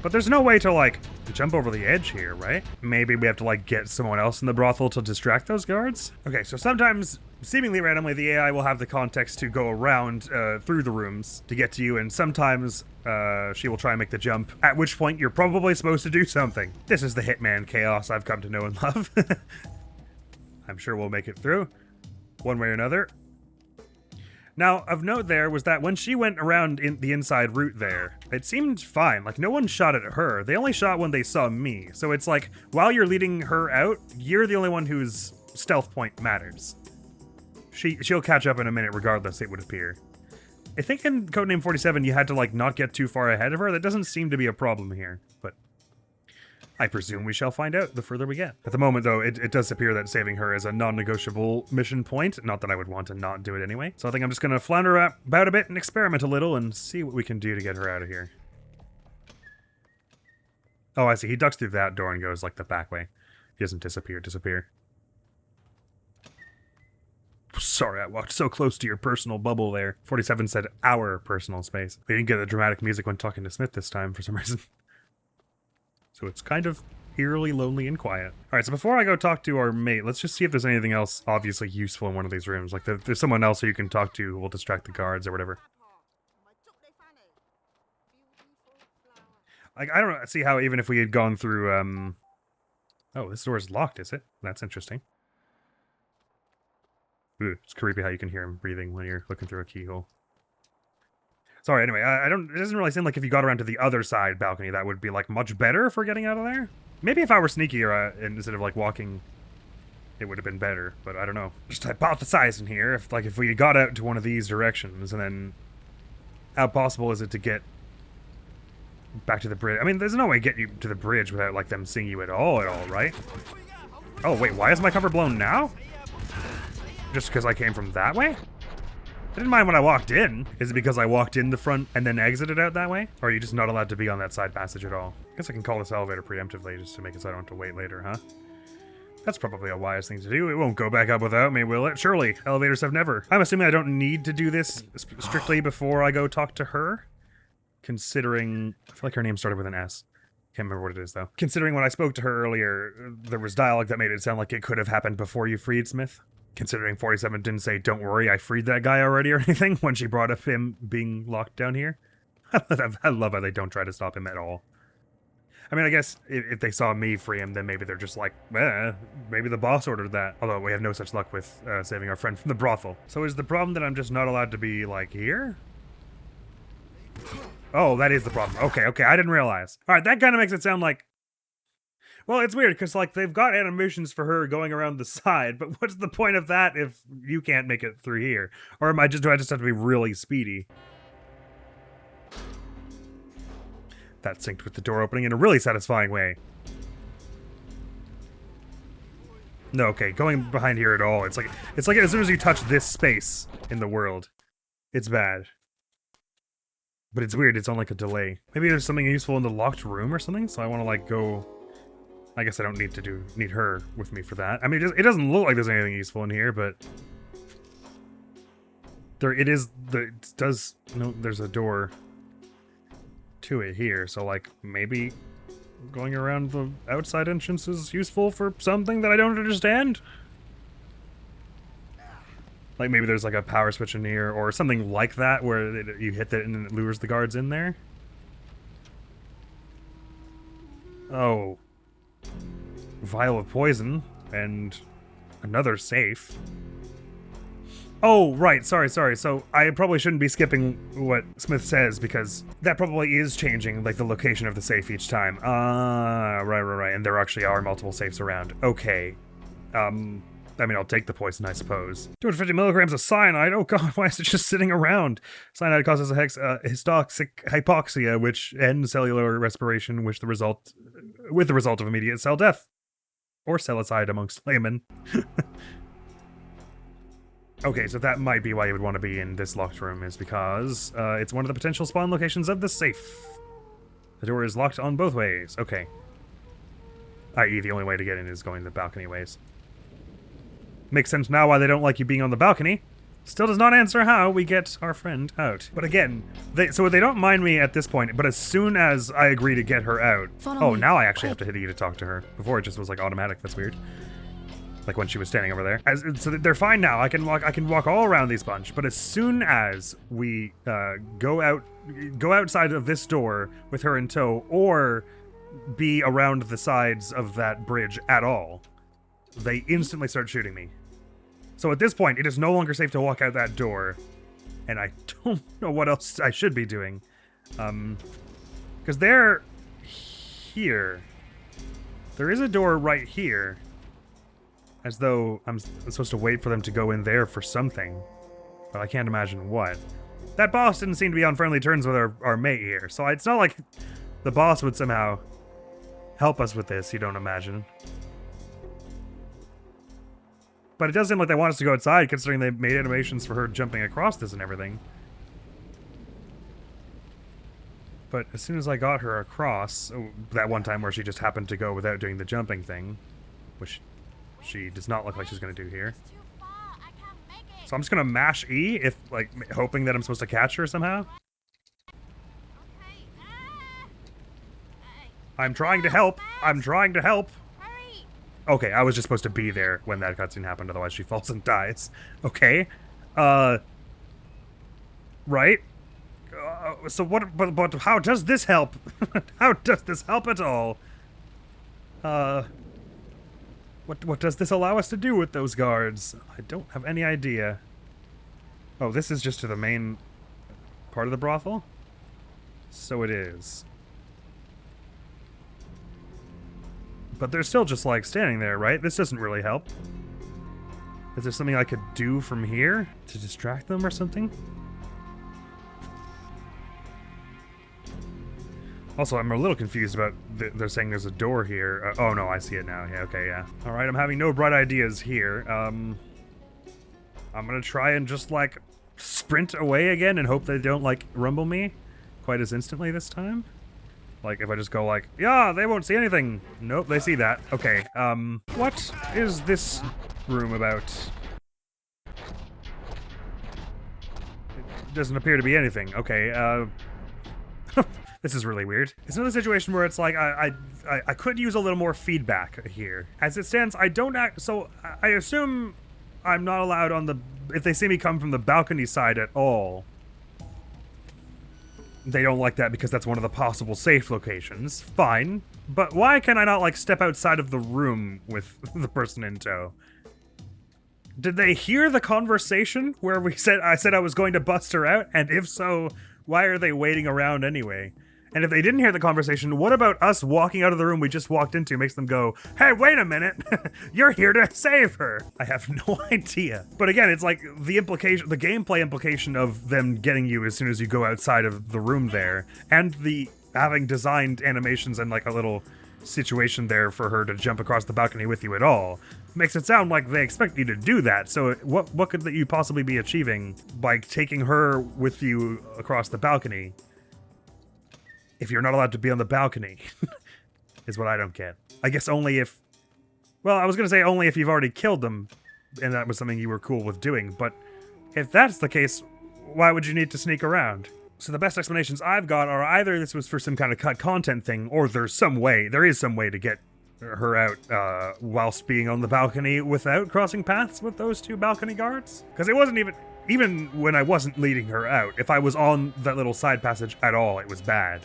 But there's no way to, like, jump over the edge here, right? Maybe we have to, like, get someone else in the brothel to distract those guards? Okay, so sometimes, seemingly randomly, the AI will have the context to go around through the rooms to get to you, and sometimes she will try and make the jump, at which point you're probably supposed to do something. This is the Hitman chaos I've come to know and love. I'm sure we'll make it through, one way or another. Now, of note there was that when she went around in the inside route there, it seemed fine. Like, no one shot at her. They only shot when they saw me. So it's like, while you're leading her out, you're the only one whose stealth point matters. She'll catch up in a minute regardless, it would appear. I think in Codename 47 you had to, like, not get too far ahead of her. That doesn't seem to be a problem here, but I presume we shall find out the further we get. At the moment, though, it does appear that saving her is a non-negotiable mission point. Not that I would want to not do it anyway. So I think I'm just going to flounder about a bit and experiment a little and see what we can do to get her out of here. Oh, I see. He ducks through that door and goes, like, the back way. He doesn't disappear. Sorry, I walked so close to your personal bubble there. 47 said our personal space. We didn't get the dramatic music when talking to Smith this time for some reason. So it's kind of eerily lonely and quiet. Alright, so before I go talk to our mate, let's just see if there's anything else obviously useful in one of these rooms. Like, there's someone else who you can talk to who will distract the guards or whatever. Like, I don't see how even if we had gone through, Oh, this door is locked, is it? That's interesting. Ooh, it's creepy how you can hear him breathing when you're looking through a keyhole. Sorry, anyway, it doesn't really seem like if you got around to the other side balcony, that would be, like, much better for getting out of there. Maybe if I were sneakier, instead of, like, walking, it would have been better, but I don't know. Just hypothesizing here, if we got out to one of these directions, and then how possible is it to get back to the bridge? I mean, there's no way to get you to the bridge without, like, them seeing you at all, right? Oh, wait, why is my cover blown now? Just because I came from that way? I didn't mind when I walked in. Is it because I walked in the front and then exited out that way? Or are you just not allowed to be on that side passage at all? I guess I can call this elevator preemptively just to make it so I don't have to wait later, huh? That's probably a wise thing to do. It won't go back up without me, will it? Surely. Elevators have never. I'm assuming I don't need to do this strictly before I go talk to her. Considering... I feel like her name started with an S. Can't remember what it is, though. Considering when I spoke to her earlier, there was dialogue that made it sound like it could have happened before you freed Smith. Considering 47 didn't say, don't worry, I freed that guy already or anything when she brought up him being locked down here. I love how they don't try to stop him at all. I mean, I guess if they saw me free him, then maybe they're just like, maybe the boss ordered that. Although we have no such luck with saving our friend from the brothel. So is the problem that I'm just not allowed to be, like, here? Oh, that is the problem. Okay, I didn't realize. Alright, that kind of makes it sound like... Well, it's weird, because, like, they've got animations for her going around the side, but what's the point of that if you can't make it through here? Or do I just have to be really speedy? That synced with the door opening in a really satisfying way. No, okay, going behind here at all, it's like as soon as you touch this space in the world, it's bad. But it's weird, it's on, like, a delay. Maybe there's something useful in the locked room or something, so I want to, like, go... I guess I don't need her with me for that. I mean, it doesn't look like there's anything useful in here, but there's a door to it here, so, like, maybe going around the outside entrance is useful for something that I don't understand? Like, maybe there's, like, a power switch in here, or something like that, where you hit it and it lures the guards in there? Oh. Vial of poison, and another safe. Oh, right, sorry. So I probably shouldn't be skipping what Smith says, because that probably is changing, like, the location of the safe each time. Right. And there actually are multiple safes around. Okay. I mean, I'll take the poison, I suppose. 250 milligrams of cyanide? Oh god, why is it just sitting around? Cyanide causes a histotoxic hypoxia, which ends cellular respiration, with the result of immediate cell death. Or cellicide amongst laymen. Okay, so that might be why you would want to be in this locked room, is because it's one of the potential spawn locations of the safe. The door is locked on both ways. Okay. I.e., the only way to get in is going the balcony ways. Makes sense now why they don't like you being on the balcony. Still does not answer how we get our friend out. But again, so they don't mind me at this point, but as soon as I agree to get her out... Follow me. Now I actually have to hit E to talk to her. Before it just was, like, automatic. That's weird. Like when she was standing over there. So they're fine now. I can walk all around these bunch, but as soon as we go outside of this door with her in tow, or be around the sides of that bridge at all, they instantly start shooting me. So at this point, it is no longer safe to walk out that door and I don't know what else I should be doing. Because they're here. There is a door right here. As though I'm supposed to wait for them to go in there for something. But I can't imagine what. That boss didn't seem to be on friendly terms with our mate here, so it's not like the boss would somehow help us with this, you don't imagine. But it does seem like they want us to go outside, considering they made animations for her jumping across this and everything. But as soon as I got her across, that one time where she just happened to go without doing the jumping thing, which she does not look like she's going to do here. So I'm just going to mash E, if like hoping that I'm supposed to catch her somehow. I'm trying to help. I'm trying to help. Okay, I was just supposed to be there when that cutscene happened, otherwise she falls and dies. Okay. Right? So what, but how does this help? How does this help at all? What does this allow us to do with those guards? I don't have any idea. Oh, this is just to the main part of the brothel? So it is. But they're still just, like, standing there, right? This doesn't really help. Is there something I could do from here to distract them or something? Also, I'm a little confused about they're saying there's a door here. Oh, no, I see it now. Yeah, okay, yeah. All right, I'm having no bright ideas here. I'm gonna try and just, like, sprint away again and hope they don't, like, rumble me quite as instantly this time. Like, if I just go like, yeah, they won't see anything. Nope, they see that. Okay, what is this room about? It doesn't appear to be anything. Okay, this is really weird. It's another situation where it's like, I could use a little more feedback here. As it stands, I don't act, so I assume I'm not allowed on the, if they see me come from the balcony side at all. They don't like that because that's one of the possible safe locations. Fine. But why can I not, like, step outside of the room with the person in tow? Did they hear the conversation where I said I was going to bust her out? And if so, why are they waiting around anyway? And if they didn't hear the conversation, what about us walking out of the room we just walked into makes them go, hey, wait a minute, you're here to save her. I have no idea. But again, it's like the implication, the gameplay implication of them getting you as soon as you go outside of the room there, and the having designed animations and like a little situation there for her to jump across the balcony with you at all, makes it sound like they expect you to do that. So what could you possibly be achieving by taking her with you across the balcony? If you're not allowed to be on the balcony, is what I don't get. I guess only if... Well, I was going to say only if you've already killed them, and that was something you were cool with doing, but if that's the case, why would you need to sneak around? So the best explanations I've got are either this was for some kind of cut content thing, or there is some way to get her out whilst being on the balcony without crossing paths with those two balcony guards? Because it wasn't even when I wasn't leading her out, if I was on that little side passage at all, it was bad.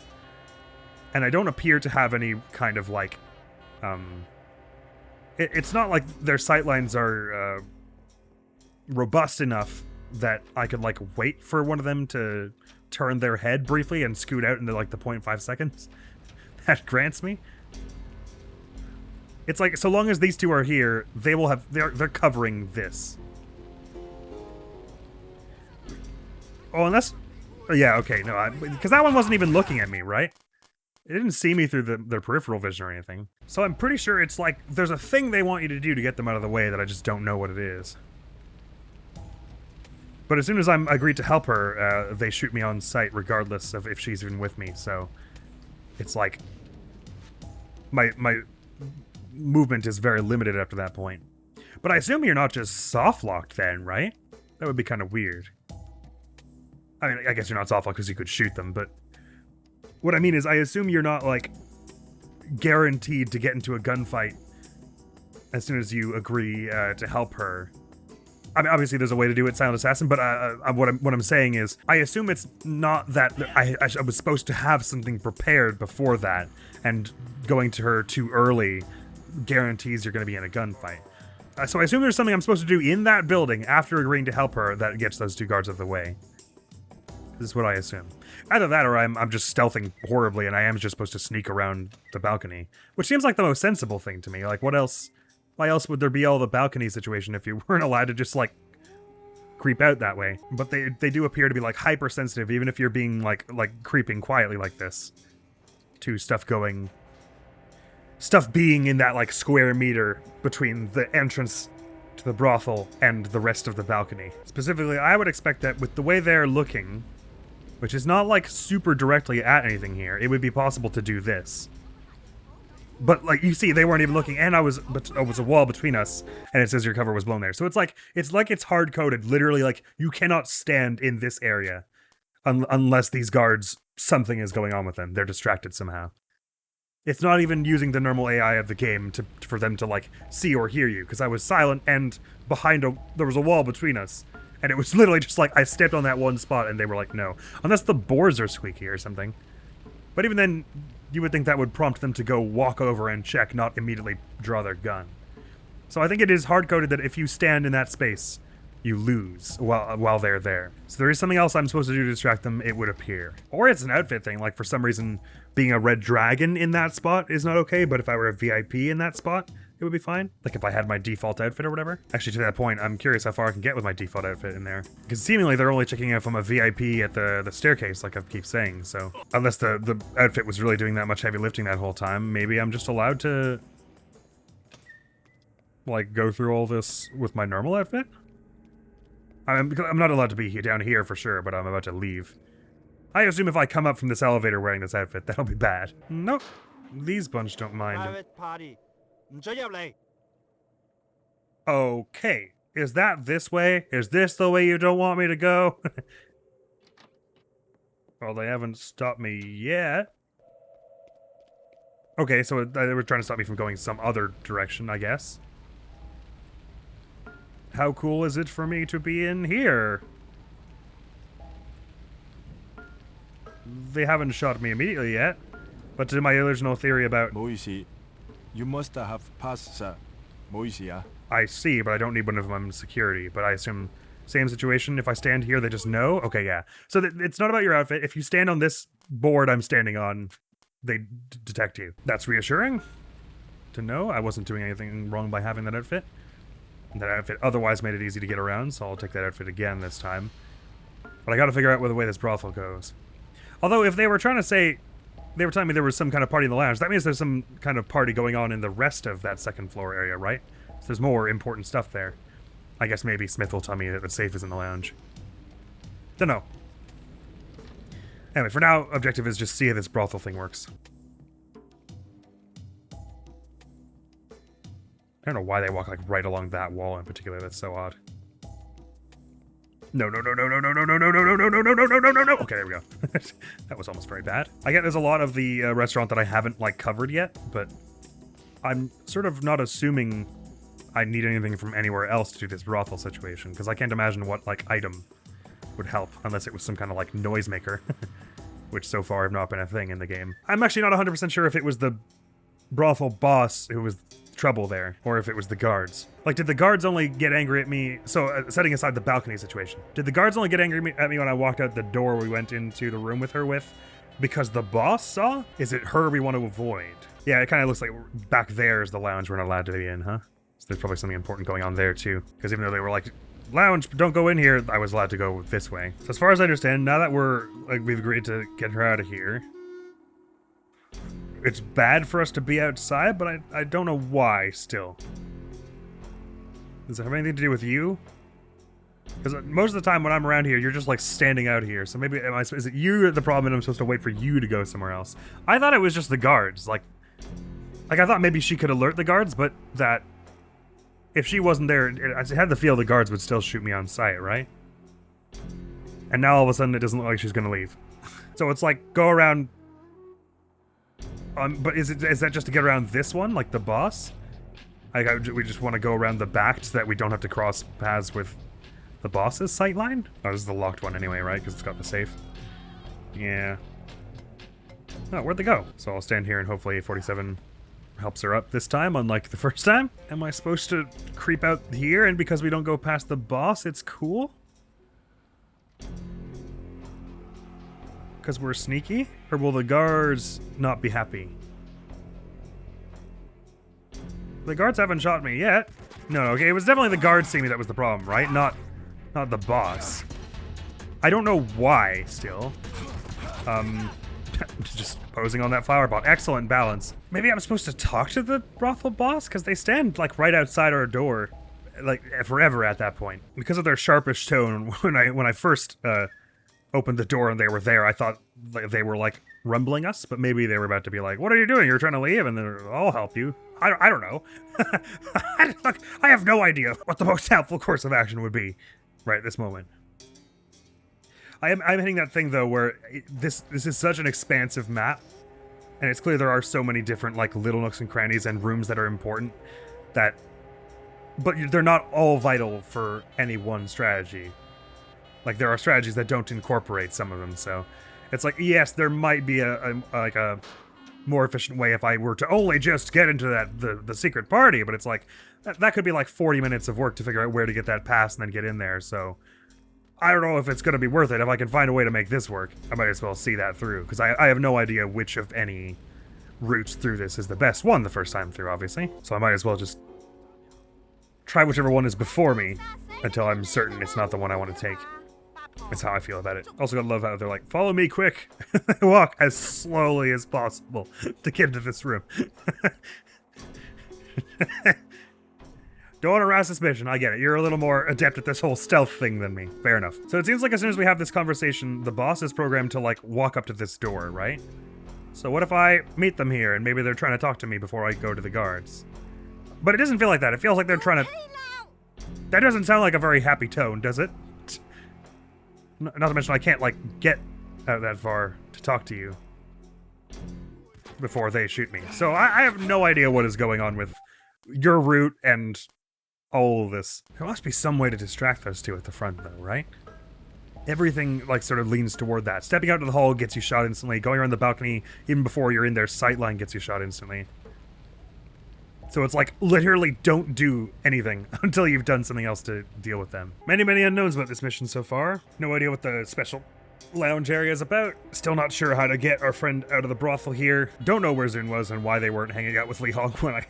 And I don't appear to have any kind of, like, it's not like their sightlines are robust enough that I could, like, wait for one of them to turn their head briefly and scoot out into, like, the 0.5 seconds that grants me. It's like, so long as these two are here, they will have, they're covering this. Oh, unless, yeah, okay, no, because that one wasn't even looking at me, right? It didn't see me through their peripheral vision or anything. So I'm pretty sure it's like, there's a thing they want you to do to get them out of the way that I just don't know what it is. But as soon as I'm agreed to help her, they shoot me on sight regardless of if she's even with me, so it's like, my movement is very limited after that point. But I assume you're not just soft-locked then, right? That would be kind of weird. I mean, I guess you're not soft-locked because you could shoot them, but what I mean is, I assume you're not, like, guaranteed to get into a gunfight as soon as you agree to help her. I mean, obviously there's a way to do it, Silent Assassin, but what I'm saying is, I assume it's not that I was supposed to have something prepared before that, and going to her too early guarantees you're going to be in a gunfight. So I assume there's something I'm supposed to do in that building after agreeing to help her that gets those two guards out of the way. This is what I assume. Either that or I'm just stealthing horribly and I am just supposed to sneak around the balcony. Which seems like the most sensible thing to me. Like, what else? Why else would there be all the balcony situation if you weren't allowed to just, like, creep out that way? But they do appear to be, like, hypersensitive, even if you're being, like creeping quietly like this. To stuff being in that, like, square meter between the entrance to the brothel and the rest of the balcony. Specifically, I would expect that with the way they're looking, which is not, like, super directly at anything here, it would be possible to do this. But, like, you see, they weren't even looking, and it was a wall between us, and it says your cover was blown there. So it's hard-coded, literally, like, you cannot stand in this area unless these guards, something is going on with them. They're distracted somehow. It's not even using the normal AI of the game for them to, like, see or hear you, because I was silent, and there was a wall between us. And it was literally just like, I stepped on that one spot, and they were like, no. Unless the boards are squeaky or something. But even then, you would think that would prompt them to go walk over and check, not immediately draw their gun. So I think it is hard-coded that if you stand in that space, you lose while they're there. So there is something else I'm supposed to do to distract them, it would appear. Or it's an outfit thing, like for some reason, being a red dragon in that spot is not okay, but if I were a VIP in that spot, it would be fine. Like if I had my default outfit or whatever. Actually, to that point, I'm curious how far I can get with my default outfit in there. Because seemingly they're only checking if I'm a VIP at the staircase, like I keep saying, so. Unless the outfit was really doing that much heavy lifting that whole time, maybe I'm just allowed to, like, go through all this with my normal outfit? I'm not allowed to be down here for sure, but I'm about to leave. I assume if I come up from this elevator wearing this outfit, that'll be bad. Nope. These bunch don't mind. Private party. 唔准入嚟. Okay. Is that this way? Is this the way you don't want me to go? Well, they haven't stopped me yet. Okay, so they were trying to stop me from going some other direction, I guess. How cool is it for me to be in here? They haven't shot me immediately yet, but to my original theory about... 唔好意思. You must have passed, sir. 唔好意思啊. I see, but I don't need one of them security, but I assume same situation. If I stand here, they just know? Okay, yeah. So it's not about your outfit. If you stand on this board I'm standing on, they detect you. That's reassuring to know I wasn't doing anything wrong by having that outfit. That outfit otherwise made it easy to get around, so I'll take that outfit again this time. But I gotta figure out where the way this brothel goes. Although, if they were trying to say... They were telling me there was some kind of party in the lounge. That means there's some kind of party going on in the rest of that second floor area, right? So there's more important stuff there. I guess maybe Smith will tell me that the safe is in the lounge. Dunno. Anyway, for now, objective is just see how this brothel thing works. I don't know why they walk, like, right along that wall in particular. That's so odd. No. Okay, there we go. That was almost very bad. I get there's a lot of the restaurant that I haven't, like, covered yet, but I'm sort of not assuming I need anything from anywhere else to do this brothel situation, because I can't imagine what, like, item would help, unless it was some kind of, like, noisemaker, which so far have not been a thing in the game. I'm actually not 100% sure if it was the brothel boss who was trouble there, or if it was the guards. Like, did the guards only get angry at me? So, setting aside the balcony situation, did the guards only get angry at me when I walked out the door we went into the room with her with? Because the boss saw? Is it her we want to avoid? Yeah, it kind of looks like back there is the lounge we're not allowed to be in, huh? So there's probably something important going on there, too. Because even though they were like, lounge, don't go in here, I was allowed to go this way. So as far as I understand, now that we've agreed to get her out of here, it's bad for us to be outside, but I don't know why still. Does it have anything to do with you? Because most of the time when I'm around here, you're just like standing out here. So maybe, is it you the problem and I'm supposed to wait for you to go somewhere else? I thought it was just the guards. Like I thought maybe she could alert the guards, but that if she wasn't there, I had the feel the guards would still shoot me on sight, right? And now all of a sudden it doesn't look like she's going to leave. So it's like, go around... but is that just to get around this one, like the boss? Like we just want to go around the back so that we don't have to cross paths with the boss's sightline? Oh, this is the locked one anyway, right? Because it's got the safe. Yeah. Oh, where'd they go? So I'll stand here and hopefully 47 helps her up this time, unlike the first time. Am I supposed to creep out here and because we don't go past the boss, it's cool? because we're sneaky? Or will the guards not be happy? The guards haven't shot me yet. No, okay, it was definitely the guards seeing me that was the problem, right? Not the boss. I don't know why, still. Just posing on that flower pot. Excellent balance. Maybe I'm supposed to talk to the brothel boss? Because they stand, like, right outside our door. Like, forever at that point. Because of their sharpish tone, when I first opened the door and they were there, I thought they were, like, rumbling us. But maybe they were about to be like, what are you doing? You're trying to leave? And they're, I'll help you. I don't know. Look, I have no idea what the most helpful course of action would be right at this moment. I'm hitting that thing, though, where this is such an expansive map, and it's clear there are so many different, like, little nooks and crannies and rooms that are important, but they're not all vital for any one strategy. Like, there are strategies that don't incorporate some of them, so it's like, yes, there might be a more efficient way if I were to only just get into the secret party, but it's like, that could be like 40 minutes of work to figure out where to get that pass and then get in there, so I don't know if it's going to be worth it. If I can find a way to make this work, I might as well see that through, because I have no idea which of any routes through this is the best one the first time through, obviously. So I might as well just try whichever one is before me until I'm certain it's not the one I want to take. That's how I feel about it. Also gotta love how they're like, follow me quick. Walk as slowly as possible to get into this room. Don't want to arouse suspicion. I get it. You're a little more adept at this whole stealth thing than me. Fair enough. So it seems like as soon as we have this conversation, the boss is programmed to, like, walk up to this door, right? So what if I meet them here and maybe they're trying to talk to me before I go to the guards? But it doesn't feel like that. It feels like they're trying to... That doesn't sound like a very happy tone, does it? Not to mention I can't, like, get out that far to talk to you before they shoot me. So I have no idea what is going on with your route and all of this. There must be some way to distract those two at the front, though, right? Everything, like, sort of leans toward that. Stepping out to the hall gets you shot instantly. Going around the balcony, even before you're in their sightline, gets you shot instantly. So it's like, literally don't do anything until you've done something else to deal with them. Many, many unknowns about this mission so far. No idea what the special lounge area is about. Still not sure how to get our friend out of the brothel here. Don't know where Zun was and why they weren't hanging out with Li Hong when I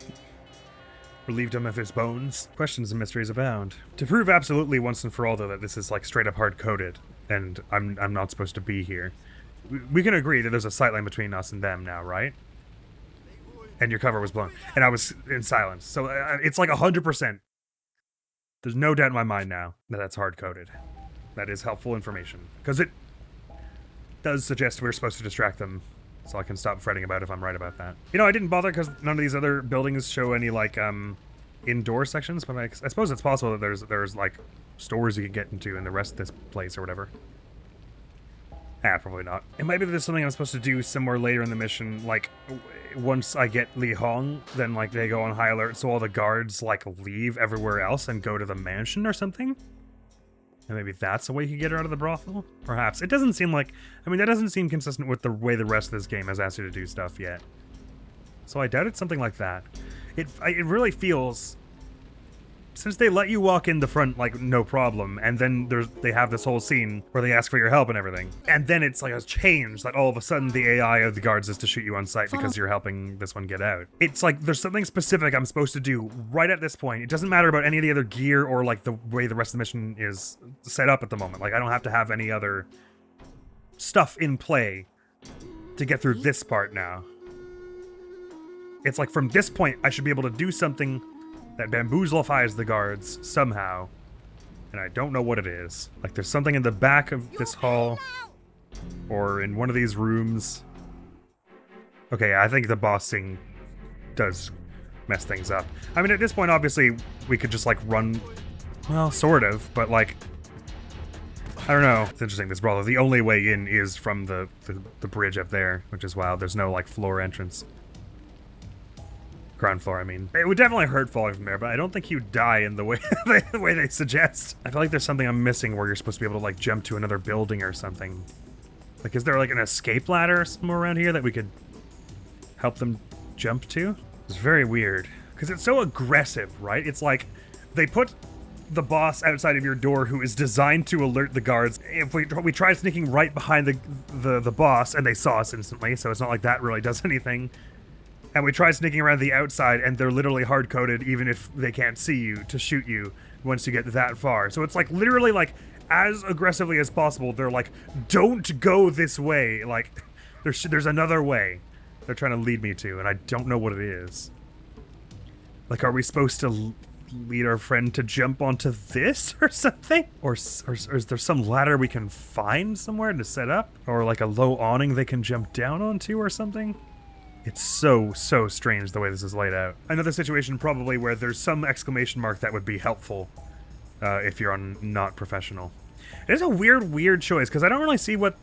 relieved him of his bones. Questions and mysteries abound. To prove absolutely once and for all, though, that this is, like, straight up hard-coded, and I'm not supposed to be here, we can agree that there's a sightline between us and them now, right? And your cover was blown. And I was in silence. So it's like 100%. There's no doubt in my mind now that that's hard-coded. That is helpful information. Because it does suggest we're supposed to distract them, so I can stop fretting about if I'm right about that. You know, I didn't bother because none of these other buildings show any, like, indoor sections, but I suppose it's possible that there's like, stores you can get into in the rest of this place or whatever. Probably not. It might be that there's something I'm supposed to do somewhere later in the mission, like, once I get Li Hong, then, like, they go on high alert, so all the guards, like, leave everywhere else and go to the mansion or something? And maybe that's a way you can get her out of the brothel? Perhaps. It doesn't seem like... I mean, that doesn't seem consistent with the way the rest of this game has asked you to do stuff yet. So I doubt it's something like that. It really feels... Since they let you walk in the front, like, no problem, and then they have this whole scene where they ask for your help and everything, and then it's like a change that all of a sudden the AI of the guards is to shoot you on sight because you're helping this one get out. It's like there's something specific I'm supposed to do right at this point. It doesn't matter about any of the other gear or, like, the way the rest of the mission is set up at the moment. Like, I don't have to have any other stuff in play to get through this part now. It's like from this point, I should be able to do something that bamboozlifies the guards somehow, and I don't know what it is. Like, there's something in the back of this hall, or in one of these rooms. Okay, I think the bossing does mess things up. I mean, at this point, obviously, we could just, like, run, well, sort of, but, like, I don't know. It's interesting, this brothel. The only way in is from the bridge up there, which is wild. There's no, like, floor entrance. Ground floor, I mean. It would definitely hurt falling from there, but I don't think you die in the way the way they suggest. I feel like there's something I'm missing where you're supposed to be able to, like, jump to another building or something. Like, is there, like, an escape ladder somewhere around here that we could help them jump to? It's very weird. Because it's so aggressive, right? It's like they put the boss outside of your door who is designed to alert the guards. If we tried sneaking right behind the boss and they saw us instantly, so it's not like that really does anything. And we tried sneaking around the outside and they're literally hard-coded even if they can't see you to shoot you once you get that far. So it's like literally like as aggressively as possible. They're like, don't go this way. Like there's another way they're trying to lead me to, and I don't know what it is. Like, are we supposed to lead our friend to jump onto this or something? Or is there some ladder we can find somewhere to set up? Or like a low awning they can jump down onto or something? It's so strange the way this is laid out. Another situation probably where there's some exclamation mark that would be helpful if you're on not professional. It is a weird choice, because I don't really see what...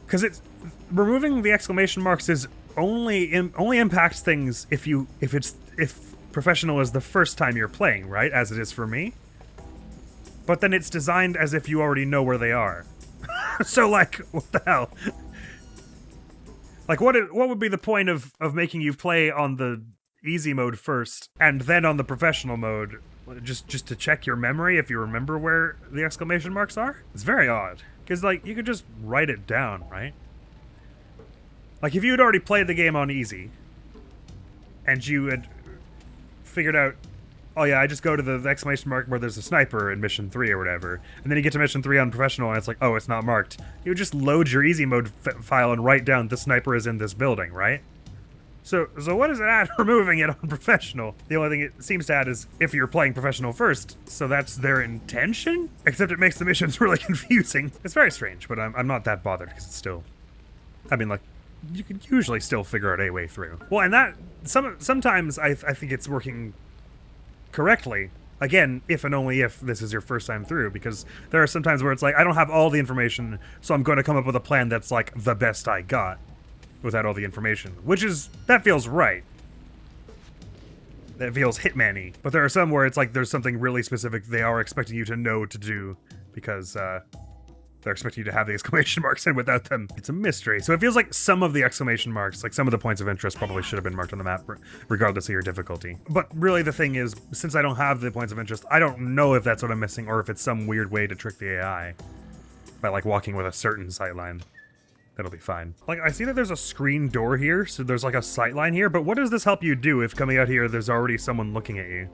Because it's... Removing the exclamation marks is only impacts things if professional is the first time you're playing, right? As it is for me. But then it's designed as if you already know where they are. So like, what the hell? Like, what would be the point of making you play on the easy mode first and then on the professional mode, just to check your memory if you remember where the exclamation marks are? It's very odd, because like you could just write it down, right? Like, if you had already played the game on easy, and you had figured out, oh yeah, I just go to the exclamation mark where there's a sniper in mission 3 or whatever, and then you get to mission 3 on professional, and it's like, oh, it's not marked. You would just load your easy mode file and write down the sniper is in this building, right? So what does it add removing it on professional? The only thing it seems to add is if you're playing professional first, so that's their intention? Except it makes the missions really confusing. It's very strange, but I'm not that bothered, because it's still... I mean, like, you can usually still figure out a way through. Well, and that sometimes I think it's working correctly. Again, if and only if this is your first time through, because there are some times where it's like, I don't have all the information, so I'm going to come up with a plan that's like the best I got without all the information, that feels right. That feels Hitman-y. But there are some where it's like there's something really specific they are expecting you to know to do, because they're expecting you to have the exclamation marks in. Without them, it's a mystery. So it feels like some of the exclamation marks, like some of the points of interest, probably should have been marked on the map, regardless of your difficulty. But really the thing is, since I don't have the points of interest, I don't know if that's what I'm missing, or if it's some weird way to trick the AI by like walking with a certain sightline. That'll be fine. Like, I see that there's a screen door here, so there's like a sightline here, but what does this help you do if coming out here there's already someone looking at you?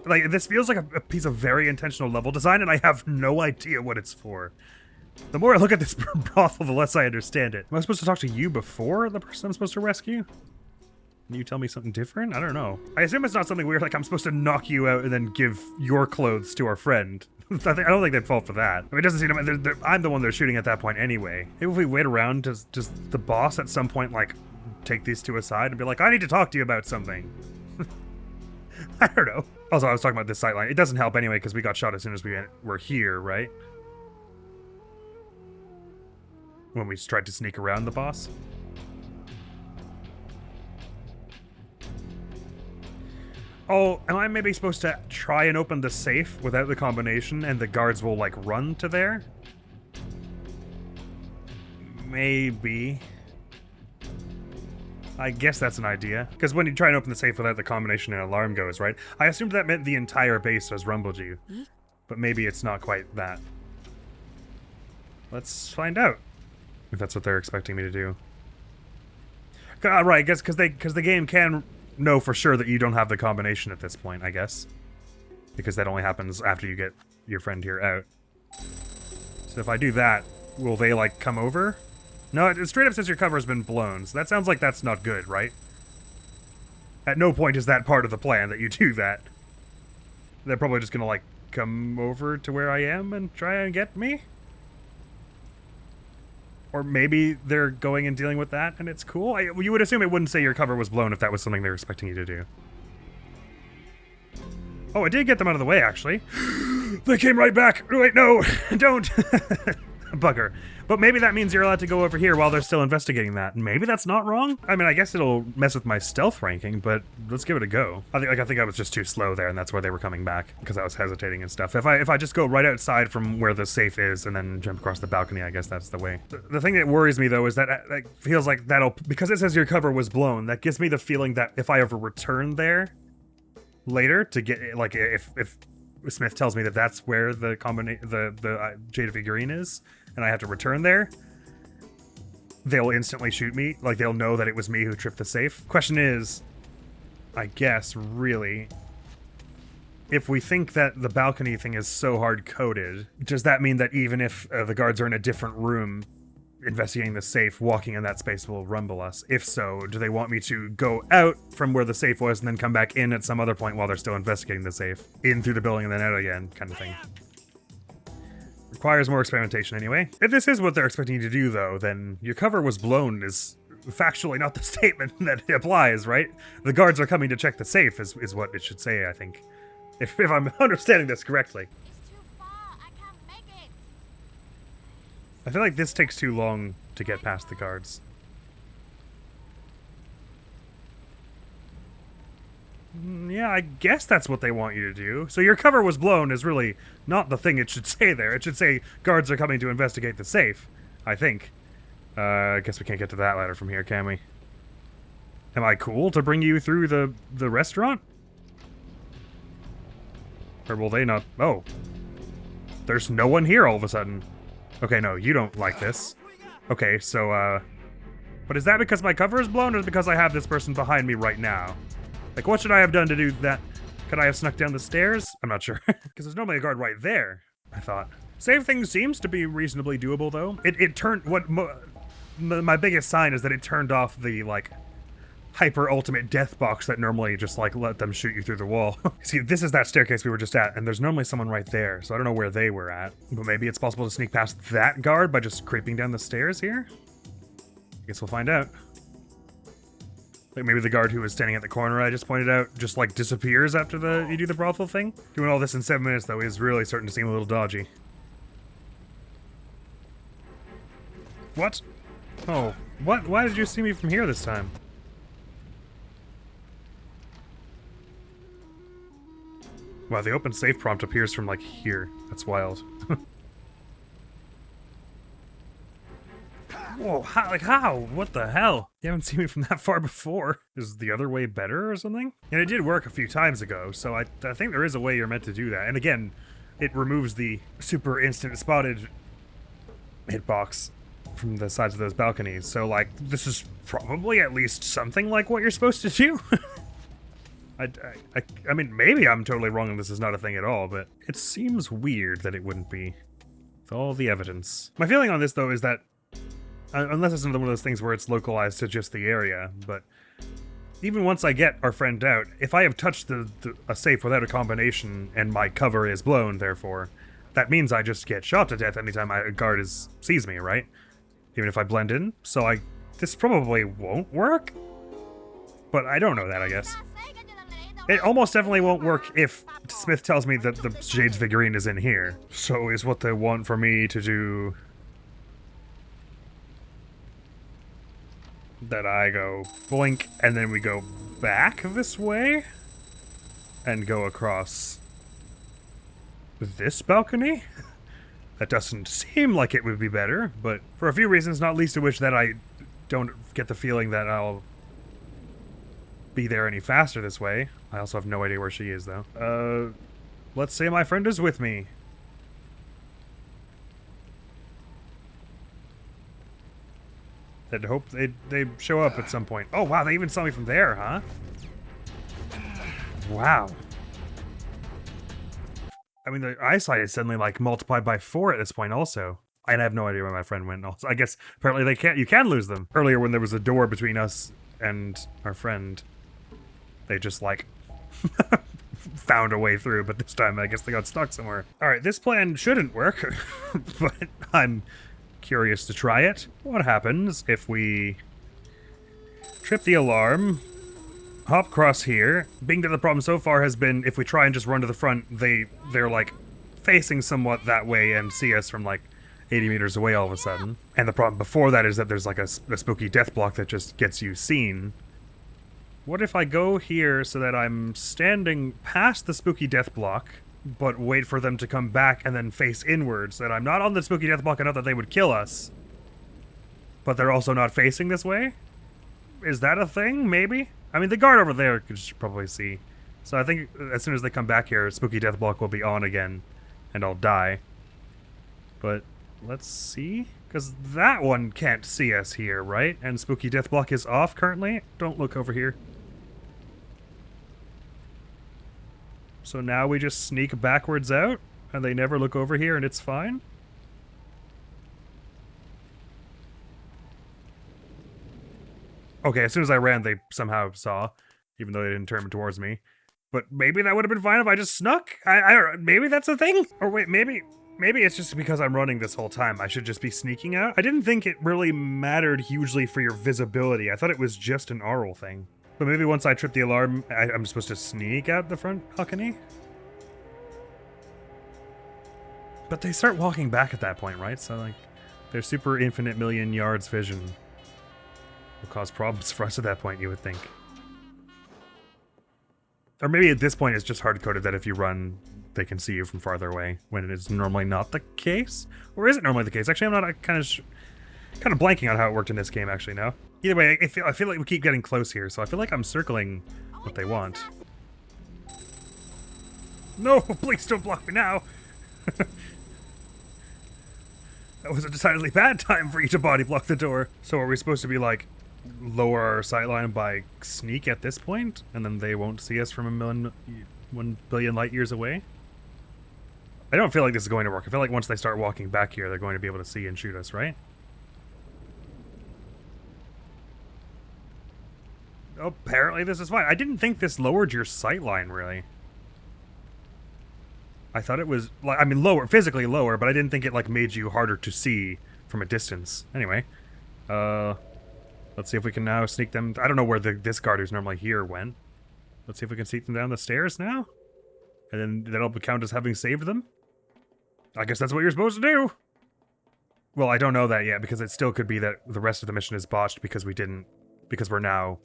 Like, this feels like a piece of very intentional level design, and I have no idea what it's for. The more I look at this brothel, the less I understand it. Am I supposed to talk to you before the person I'm supposed to rescue? Can you tell me something different? I don't know. I assume it's not something weird, like I'm supposed to knock you out and then give your clothes to our friend. I don't think they'd fall for that. I mean, it doesn't seem to... I'm the one they're shooting at that point anyway. Maybe if we wait around, does the boss at some point, like, take these two aside and be like, I need to talk to you about something? I don't know. Also, I was talking about this sightline. It doesn't help anyway, because we got shot as soon as we were here, right? When we tried to sneak around the boss. Oh, am I maybe supposed to try and open the safe without the combination, and the guards will, like, run to there? Maybe. I guess that's an idea. Because when you try and open the safe without the combination, an alarm goes, right? I assumed that meant the entire base has rumbled you. But maybe it's not quite that. Let's find out. If that's what they're expecting me to do. Right, I guess because the game can know for sure that you don't have the combination at this point, I guess. Because that only happens after you get your friend here out. So if I do that, will they, like, come over? No, it straight up says your cover has been blown, so that sounds like that's not good, right? At no point is that part of the plan that you do that. They're probably just gonna, like, come over to where I am and try and get me? Or maybe they're going and dealing with that and it's cool? You would assume it wouldn't say your cover was blown if that was something they were expecting you to do. Oh, I did get them out of the way, actually. They came right back! Wait, no! Don't! Bugger. But maybe that means you're allowed to go over here while they're still investigating that. Maybe that's not wrong? I mean, I guess it'll mess with my stealth ranking, but let's give it a go. I think I was just too slow there, and that's why they were coming back, because I was hesitating and stuff. If I just go right outside from where the safe is and then jump across the balcony, I guess that's the way. The thing that worries me, though, is that it feels like that'll... Because it says your cover was blown, that gives me the feeling that if I ever return there, later to get, like, if Smith tells me that that's where the jade figurine is, and I have to return there, they'll instantly shoot me. Like, they'll know that it was me who tripped the safe. Question is, I guess, really, if we think that the balcony thing is so hard-coded, does that mean that even if the guards are in a different room investigating the safe, walking in that space will rumble us? If so, do they want me to go out from where the safe was and then come back in at some other point while they're still investigating the safe? In through the building and then out again, kind of thing. Requires more experimentation anyway. If this is what they're expecting you to do, though, then your cover was blown is factually not the statement that applies, right? The guards are coming to check the safe is what it should say, I think. If I'm understanding this correctly. It's too far. I can't make it. I feel like this takes too long to get past the guards. Yeah, I guess that's what they want you to do. So your cover was blown is really not the thing it should say there. It should say guards are coming to investigate the safe, I think. I guess we can't get to that ladder from here, can we? Am I cool to bring you through the restaurant? Or will they not? Oh. There's no one here all of a sudden. Okay, no, you don't like this. Okay, so, but is that because my cover is blown, or is it because I have this person behind me right now? Like, what should I have done to do that? Could I have snuck down the stairs? I'm not sure. Because there's normally a guard right there, I thought. Save thing seems to be reasonably doable, though. It turned, my biggest sign is that it turned off the, like, hyper ultimate death box that normally just, like, let them shoot you through the wall. See, this is that staircase we were just at, and there's normally someone right there, so I don't know where they were at. But maybe it's possible to sneak past that guard by just creeping down the stairs here? I guess we'll find out. Like, maybe the guard who was standing at the corner I just pointed out just, like, disappears after you do the brothel thing? Doing all this in 7 minutes, though, is really starting to seem a little dodgy. What? Oh, what? Why did you see me from here this time? Wow, the open safe prompt appears from, like, here. That's wild. Whoa, how? What the hell? You haven't seen me from that far before. Is the other way better or something? And it did work a few times ago, so I think there is a way you're meant to do that. And again, it removes the super instant spotted hitbox from the sides of those balconies. So, like, this is probably at least something like what you're supposed to do. I mean, maybe I'm totally wrong and this is not a thing at all, but it seems weird that it wouldn't be. With all the evidence. My feeling on this, though, is that unless it's another one of those things where it's localized to just the area, but even once I get our friend out, if I have touched a safe without a combination and my cover is blown, therefore, that means I just get shot to death anytime a guard sees me, right? Even if I blend in. So this probably won't work? But I don't know that, I guess. It almost definitely won't work if Smith tells me that the Jade's figurine is in here. So is what they want for me to do that I go blink and then we go back this way and go across this balcony? That doesn't seem like it would be better, but for a few reasons, not least of which that I don't get the feeling that I'll be there any faster this way. I also have no idea where she is, though. Let's say my friend is with me. I'd hope they'd show up at some point. Oh, wow, they even saw me from there, huh? Wow. I mean, the eyesight is suddenly, like, multiplied by 4 at this point, also. And I have no idea where my friend went. Also, I guess, apparently you can lose them. Earlier, when there was a door between us and our friend, they just, like, found a way through, but this time I guess they got stuck somewhere. Alright, this plan shouldn't work, but I'm curious to try it. What happens if we trip the alarm, hop across here? Being that the problem so far has been if we try and just run to the front, they're like facing somewhat that way and see us from like 80 meters away all of a sudden. And the problem before that is that there's like a spooky death block that just gets you seen. What if I go here so that I'm standing past the spooky death block, but wait for them to come back and then face inwards, so that I'm not on the spooky death block enough that they would kill us, but they're also not facing this way? Is that a thing? Maybe? I mean, the guard over there could probably see So I think as soon as they come back here, Spooky Death Block will be on again, and I'll die. But let's see, because that one can't see us here, right? And Spooky Death Block is off currently. Don't look over here. So now we just sneak backwards out, and they never look over here, and it's fine. Okay, as soon as I ran, they somehow saw, even though they didn't turn towards me. But maybe that would have been fine if I just snuck? I don't know, maybe that's a thing? Or wait, maybe it's just because I'm running this whole time. I should just be sneaking out? I didn't think it really mattered hugely for your visibility. I thought it was just an aural thing. But maybe once I trip the alarm, I'm supposed to sneak out the front balcony? But they start walking back at that point, right? So, like, their super infinite million yards vision will cause problems for us at that point, you would think. Or maybe at this point it's just hard-coded that if you run, they can see you from farther away, when it is normally not the case? Or is it normally the case? Actually, I'm not kind of blanking on how it worked in this game, actually, now. Either way, I feel like we keep getting close here, so I feel like I'm circling what they want. No, please don't block me now! That was a decidedly bad time for you to body block the door. So are we supposed to be, like, lower our sightline by sneak at this point, and then they won't see us from 1 billion light years away? I don't feel like this is going to work. I feel like once they start walking back here, they're going to be able to see and shoot us, right? Apparently this is fine. I didn't think this lowered your sightline, really. I thought it was, like, I mean, lower, physically lower, but I didn't think it, like, made you harder to see from a distance. Anyway, let's see if we can now sneak them. I don't know where this guard who's normally here went. Let's see if we can sneak them down the stairs now. And then that'll count as having saved them. I guess that's what you're supposed to do. Well, I don't know that yet, because it still could be that the rest of the mission is botched because we're now,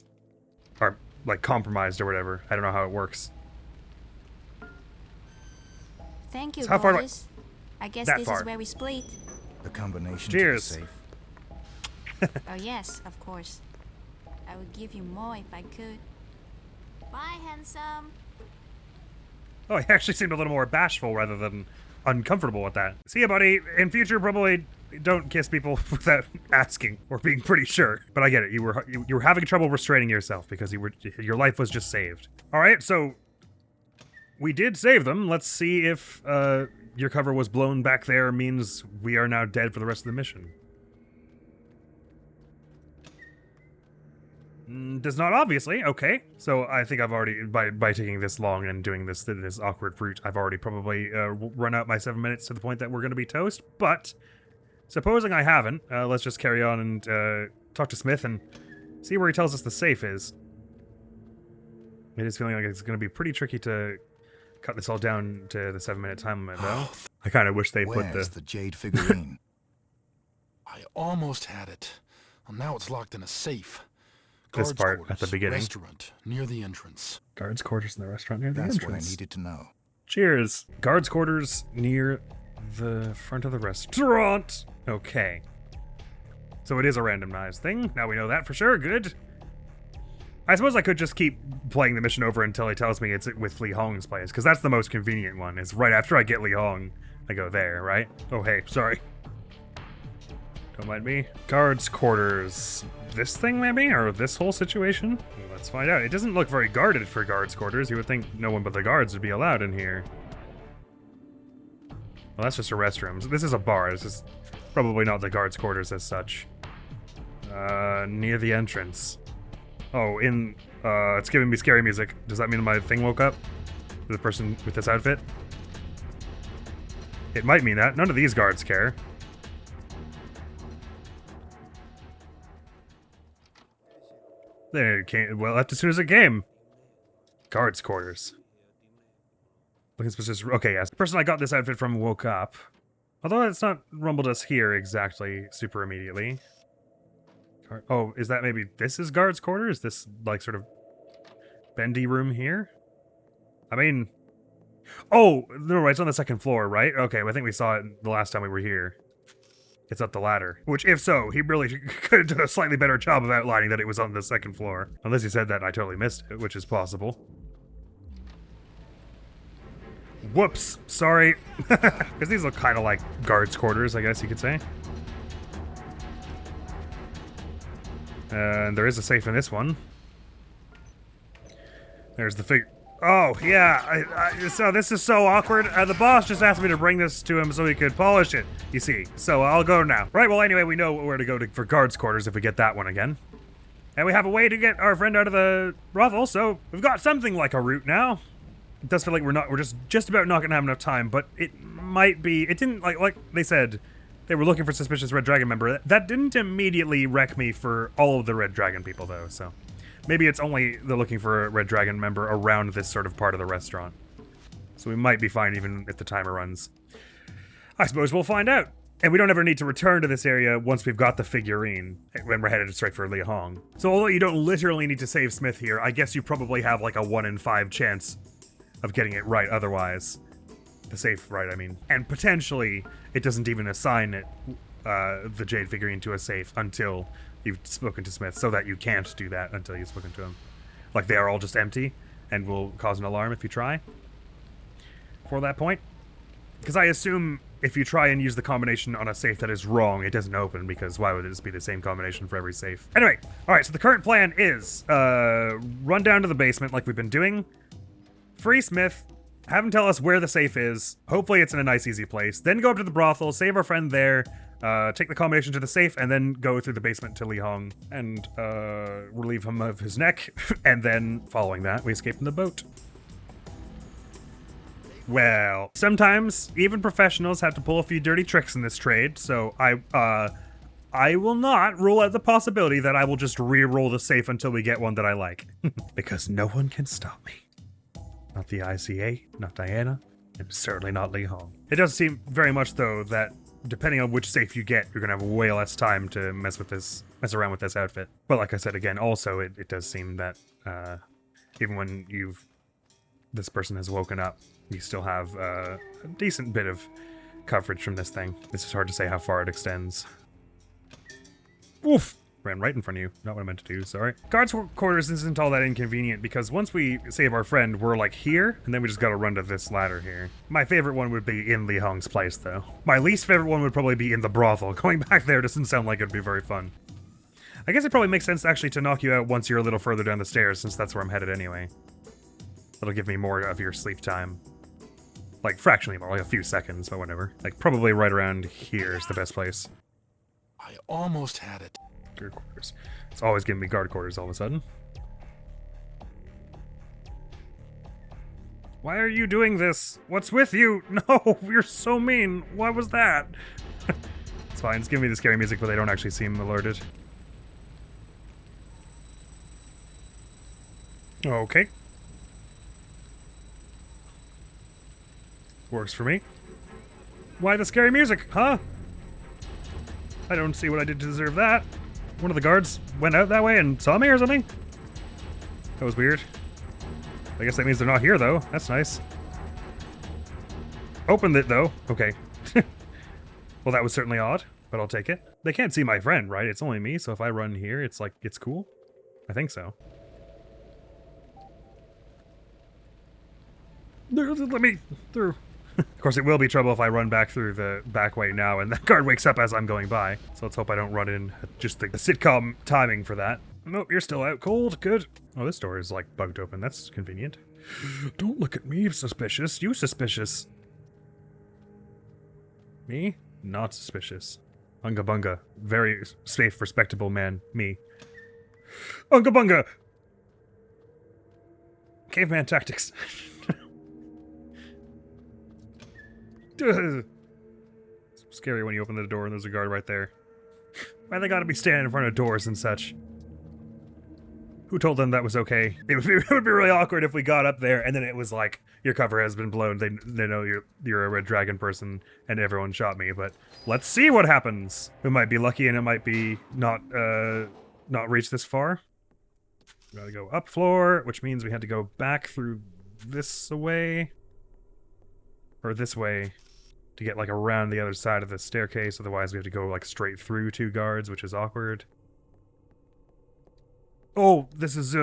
like, compromised or whatever. I don't know how it works. Thank you, So how far do boys. I guess That this far. is where we split. The combination Cheers. to the safe. Oh yes, of course. I would give you more if I could. Bye, handsome. Oh, he actually seemed a little more bashful rather than uncomfortable with that. See ya, buddy. In future, probably don't kiss people without asking or being pretty sure. But I get it. You were having trouble restraining yourself because your life was just saved. All right, so we did save them. Let's see if your cover was blown back there means we are now dead for the rest of the mission. Does not, obviously. Okay, so I think I've already, by taking this long and doing this awkward route, I've already probably run out my 7 minutes to the point that we're going to be toast. But supposing I haven't, let's just carry on and talk to Smith and see where he tells us the safe is. It is feeling like it's going to be pretty tricky to cut this all down to the 7-minute time limit, though. I kind of wish they put Where's the jade figurine? I almost had it. Well, now it's locked in a safe. This Guards' part at the quarters, beginning. Restaurant near the entrance. Guards' quarters in the restaurant near the That's entrance. what I needed to know. Cheers. Guards' quarters near the front of the restaurant. Okay. So it is a randomized thing. Now we know that for sure. Good. I suppose I could just keep playing the mission over until he tells me it's with Li Hong's place, because that's the most convenient one. Is right after I get Li Hong, I go there, right? Oh, hey, sorry. Don't mind me. Guards' quarters. This thing, maybe? Or this whole situation? Let's find out. It doesn't look very guarded for guards' quarters. You would think no one but the guards would be allowed in here. Well, that's just a restroom. So this is a bar. This is probably not the guards' quarters as such. Near the entrance. Oh, it's giving me scary music. Does that mean my thing woke up? The person with this outfit? It might mean that. None of these guards care. There it came. Well, left as soon as it came. Guards' quarters. Looking suspicious. Okay, yes. The person I got this outfit from woke up. Although it's not rumbled us here exactly super immediately. Oh, is that maybe this is guards' quarters? This, like, sort of bendy room here? I mean... Oh, no, it's on the second floor, right? Okay, well, I think we saw it the last time we were here. It's up the ladder. Which, if so, he really could have done a slightly better job of outlining that it was on the second floor. Unless he said that and I totally missed it, which is possible. Whoops, sorry. Because these look kind of like guards' quarters, I guess you could say. And there is a safe in this one. There's the figure. Oh, yeah. So this is so awkward. The boss just asked me to bring this to him so he could polish it, you see. So I'll go now. Right, well, anyway, we know where to go for guards' quarters if we get that one again. And we have a way to get our friend out of the brothel, so we've got something like a route now. It does feel like we're just about not gonna have enough time, but it might be. It didn't, like they said, they were looking for suspicious Red Dragon member. That didn't immediately wreck me for all of the Red Dragon people, though, so. Maybe it's only they're looking for a Red Dragon member around this sort of part of the restaurant. So we might be fine even if the timer runs. I suppose we'll find out. And we don't ever need to return to this area once we've got the figurine, when we're headed straight for Li Hong. So although you don't literally need to save Smith here, I guess you probably have like a 1 in 5 chance of getting it right otherwise. The safe right, I mean. And potentially, it doesn't even assign it, the Jade figurine to a safe until you've spoken to Smith, so that you can't do that until you've spoken to him. Like, they are all just empty, and will cause an alarm if you try. For that point. Because I assume if you try and use the combination on a safe that is wrong, it doesn't open, because why would it just be the same combination for every safe? Anyway, alright, so the current plan is, run down to the basement like we've been doing, free Smith, have him tell us where the safe is, hopefully it's in a nice easy place, then go up to the brothel, save our friend there, take the combination to the safe, and then go through the basement to Li Hong, and relieve him of his neck, and then, following that, we escape in the boat. Well, sometimes even professionals have to pull a few dirty tricks in this trade, so I will not rule out the possibility that I will just re-roll the safe until we get one that I like. Because no one can stop me. Not the ICA, not Diana, and certainly not Li Hong. It does seem very much, though, that depending on which safe you get, you're gonna have way less time to mess around with this outfit. But like I said again, also it does seem that even when this person has woken up, you still have a decent bit of coverage from this thing. This is hard to say how far it extends. Oof! Ran right in front of you. Not what I meant to do, sorry. Guards quarters isn't all that inconvenient because once we save our friend, we're like here, and then we just gotta run to this ladder here. My favorite one would be in Li Hong's place, though. My least favorite one would probably be in the brothel. Going back there doesn't sound like it'd be very fun. I guess it probably makes sense actually to knock you out once you're a little further down the stairs, since that's where I'm headed anyway. That'll give me more of your sleep time. Like, fractionally more, like a few seconds, but whatever. Like, probably right around here is the best place. I almost had it. Guard quarters. It's always giving me guard quarters all of a sudden. Why are you doing this? What's with you? No, you're so mean. What was that? It's fine, it's giving me the scary music, but they don't actually seem alerted. Okay. Works for me. Why the scary music, huh? I don't see what I did to deserve that. One of the guards went out that way and saw me or something? That was weird. I guess that means they're not here, though. That's nice. Opened it, though. Okay. Well, that was certainly odd, but I'll take it. They can't see my friend, right? It's only me, so if I run here, it's like, it's cool? I think so. Let me through. Of course, it will be trouble if I run back through the back way now, and that guard wakes up as I'm going by. So let's hope I don't run in just the sitcom timing for that. Nope, you're still out cold. Good. Oh, this door is, like, bugged open. That's convenient. Don't look at me, suspicious. You suspicious. Me? Not suspicious. Unga bunga. Very safe, respectable man. Me. Unga bunga! Caveman tactics. It's scary when you open the door and there's a guard right there. Why they gotta be standing in front of doors and such? Who told them that was okay? It would be really awkward if we got up there and then it was like, your cover has been blown, they know you're a Red Dragon person and everyone shot me, but let's see what happens. We might be lucky and it might be not reach this far. We gotta go up floor, which means we had to go back through this way. Or this way. To get, like, around the other side of the staircase, otherwise we have to go, like, straight through 2 guards, which is awkward. Oh, this is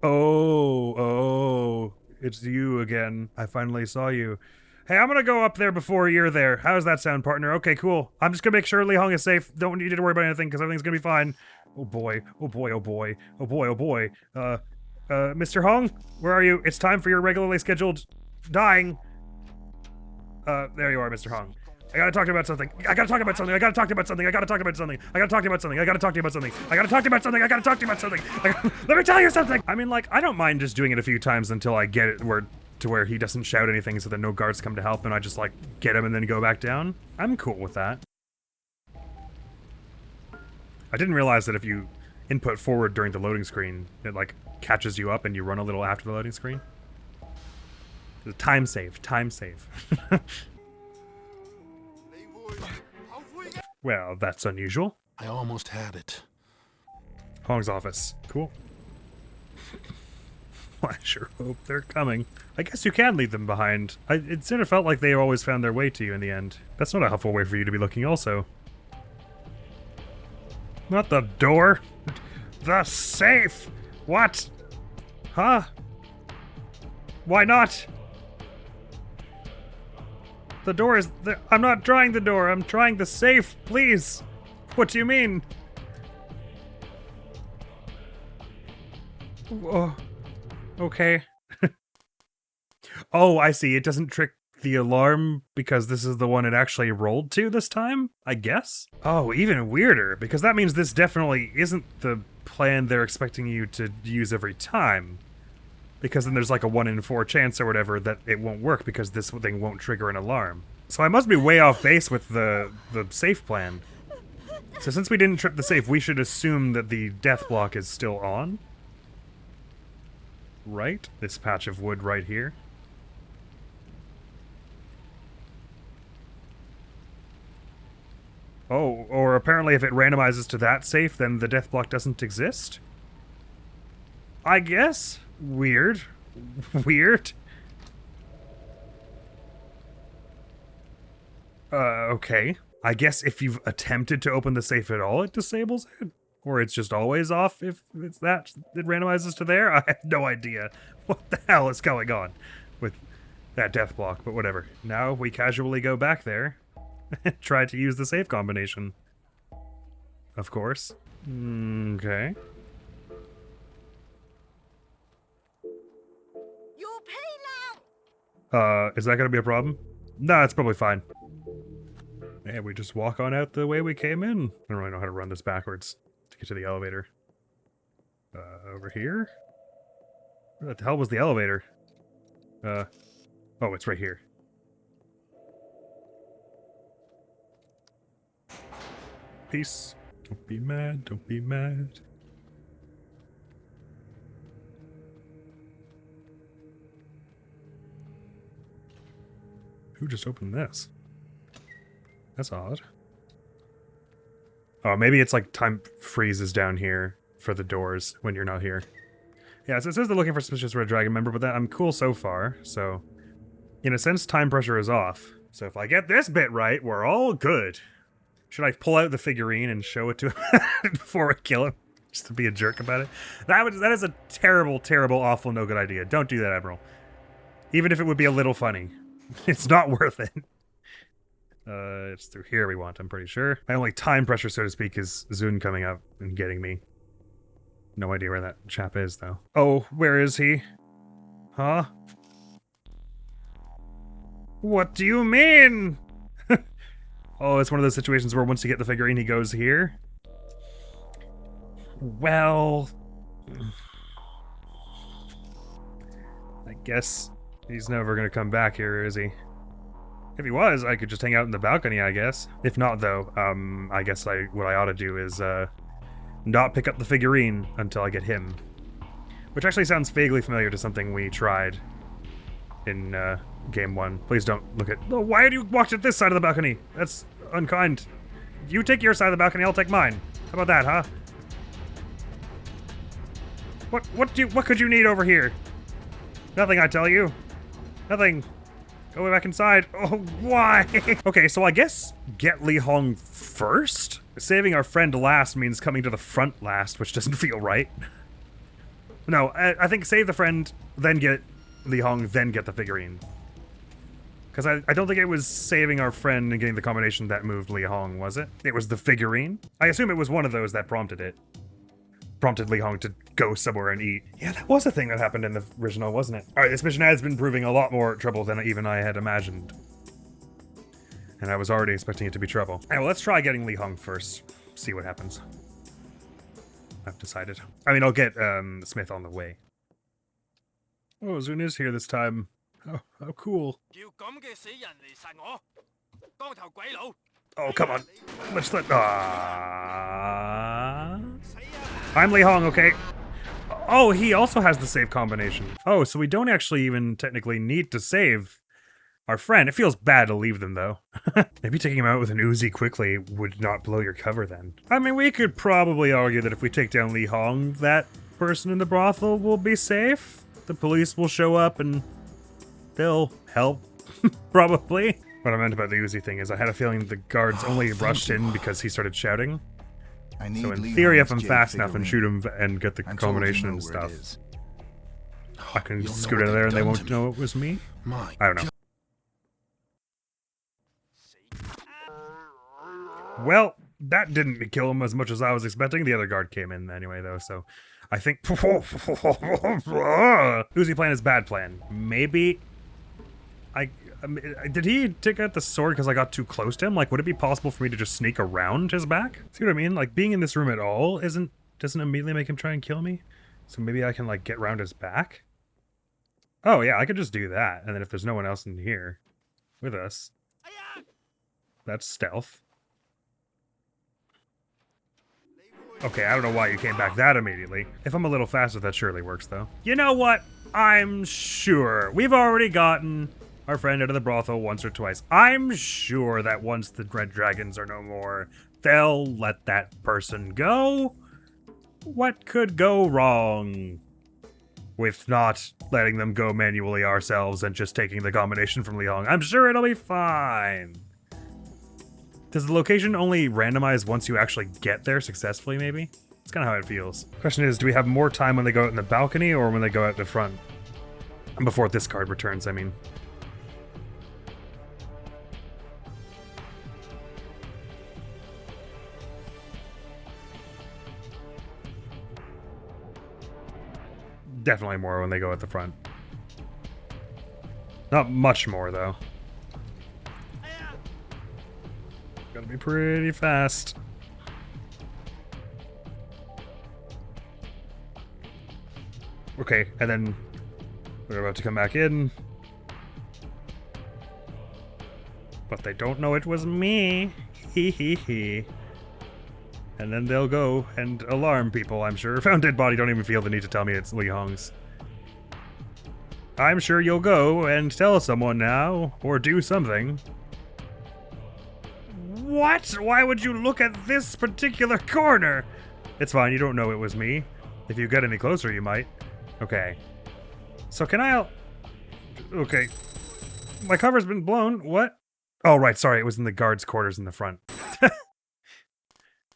Oh, it's you again. I finally saw you. Hey, I'm gonna go up there before you're there. How does that sound, partner? Okay, cool. I'm just gonna make sure Li Hong is safe. Don't need you to worry about anything, because everything's gonna be fine. Oh boy, oh boy, oh boy, oh boy, oh boy. Mr. Hong, where are you? It's time for your regularly scheduled dying. There you are, Mr. Hong. I gotta talk to you about something. I gotta talk about something. I gotta talk to you about something. I gotta talk about something. I gotta talk to you about something. I gotta talk to you about something. I gotta talk to you about something. I gotta talk to you about something. Let me tell you something. I mean, like, I don't mind just doing it a few times until I get it where he doesn't shout anything, so that no guards come to help, and I just like get him and then go back down. I'm cool with that. I didn't realize that if you input forward during the loading screen, it like catches you up and you run a little after the loading screen. Time save. Time save. Well, that's unusual. I almost had it. Hong's office. Cool. Well, I sure hope they're coming. I guess you can leave them behind. It sort of felt like they always found their way to you in the end. That's not a helpful way for you to be looking also. Not the door. The safe. What? Huh? Why not? The door is... I'm not trying the door. I'm trying the safe. Please. What do you mean? Whoa. Okay. Oh, I see. It doesn't trick the alarm because this is the one it actually rolled to this time, I guess? Oh, even weirder, because that means this definitely isn't the plan they're expecting you to use every time. Because then there's like a 1 in 4 chance or whatever that it won't work because this thing won't trigger an alarm. So I must be way off base with the safe plan. So since we didn't trip the safe, we should assume that the death block is still on. Right? This patch of wood right here. Oh, or apparently if it randomizes to that safe, then the death block doesn't exist? I guess? Weird. Weird. Okay. I guess if you've attempted to open the safe at all, it disables it? Or it's just always off if it's that it randomizes to there? I have no idea what the hell is going on with that death block, but whatever. Now we casually go back there and try to use the safe combination. Of course. Okay. You'll pay now! Is that gonna be a problem? No, it's probably fine. Yeah, we just walk on out the way we came in. I don't really know how to run this backwards to get to the elevator. Over here? Where the hell was the elevator? Oh, it's right here. Peace. Don't be mad, don't be mad. Who just opened this? That's odd. Oh, maybe it's like time freezes down here for the doors when you're not here. Yeah, so it says they're looking for suspicious red dragon member, but I'm cool so far, so... In a sense, time pressure is off. So if I get this bit right, we're all good. Should I pull out the figurine and show it to him before I kill him? Just to be a jerk about it? That is a terrible, terrible, awful, no good idea. Don't do that, Admiral. Even if it would be a little funny. It's not worth it. It's through here we want, I'm pretty sure. My only time pressure, so to speak, is Zun coming up and getting me. No idea where that chap is, though. Oh, where is he? Huh? What do you mean? Oh, it's one of those situations where once you get the figurine, he goes here. Well... I guess he's never gonna come back here, is he? If he was, I could just hang out in the balcony, I guess. If not, though, I guess what I ought to do is, not pick up the figurine until I get him. Which actually sounds vaguely familiar to something we tried in, Game 1. Please don't look at... Oh, why do you walk to this side of the balcony? That's unkind. You take your side of the balcony, I'll take mine. How about that, huh? What could you need over here? Nothing, I tell you. Nothing. Go back inside. Oh, why? Okay, so I guess get Li Hong first? Saving our friend last means coming to the front last, which doesn't feel right. No, I think save the friend, then get Li Hong, then get the figurine. Because I don't think it was saving our friend and getting the combination that moved Li Hong, was it? It was the figurine? I assume it was one of those that prompted it. Prompted Li Hong to go somewhere and eat. Yeah, that was a thing that happened in the original, wasn't it? Alright, this mission has been proving a lot more trouble than even I had imagined. And I was already expecting it to be trouble. Alright, well, let's try getting Li Hong first. See what happens. I've decided. I mean, I'll get Smith on the way. Oh, Zun is here this time. Oh, how cool. Oh, come on. Let's let... I'm Li Hong, okay. Oh, he also has the save combination. Oh, so we don't actually even technically need to save our friend. It feels bad to leave them, though. Maybe taking him out with an Uzi quickly would not blow your cover, then. I mean, we could probably argue that if we take down Li Hong, that person in the brothel will be safe. The police will show up and they'll help, probably. What I meant about the Uzi thing is I had a feeling the guards only rushed in because he started shouting. So in theory, if I'm fast enough and shoot him and get the combination and stuff, I can scoot out of there and they won't know it was me? I don't know. Well, that didn't kill him as much as I was expecting. The other guard came in anyway, though, so I think... Uzi plan is bad plan. Maybe... did he take out the sword because I got too close to him? Like, would it be possible for me to just sneak around his back? See what I mean? Like, being in this room at all doesn't immediately make him try and kill me? So maybe I can, like, get around his back? Oh, yeah, I could just do that. And then if there's no one else in here with us... That's stealth. Okay, I don't know why you came back that immediately. If I'm a little faster, that surely works, though. You know what? I'm sure. We've already gotten our friend out of the brothel once or twice. I'm sure that once the Red Dragons are no more, they'll let that person go. What could go wrong with not letting them go manually ourselves and just taking the combination from Li Hong? I'm sure it'll be fine. Does the location only randomize once you actually get there successfully, maybe? That's kind of how it feels. Question is, do we have more time when they go out in the balcony or when they go out the front? Before this card returns, I mean. Definitely more when they go at the front. Not much more, though. Gotta be pretty fast. Okay, and then we're about to come back in. But they don't know it was me. Hee hee hee. And then they'll go and alarm people, I'm sure. Found dead body, don't even feel the need to tell me it's Li Hong's. I'm sure you'll go and tell someone now, or do something. What? Why would you look at this particular corner? It's fine, you don't know it was me. If you get any closer, you might. Okay. So can I... Okay. My cover's been blown. What? Oh, right, sorry, it was in the guards' quarters in the front.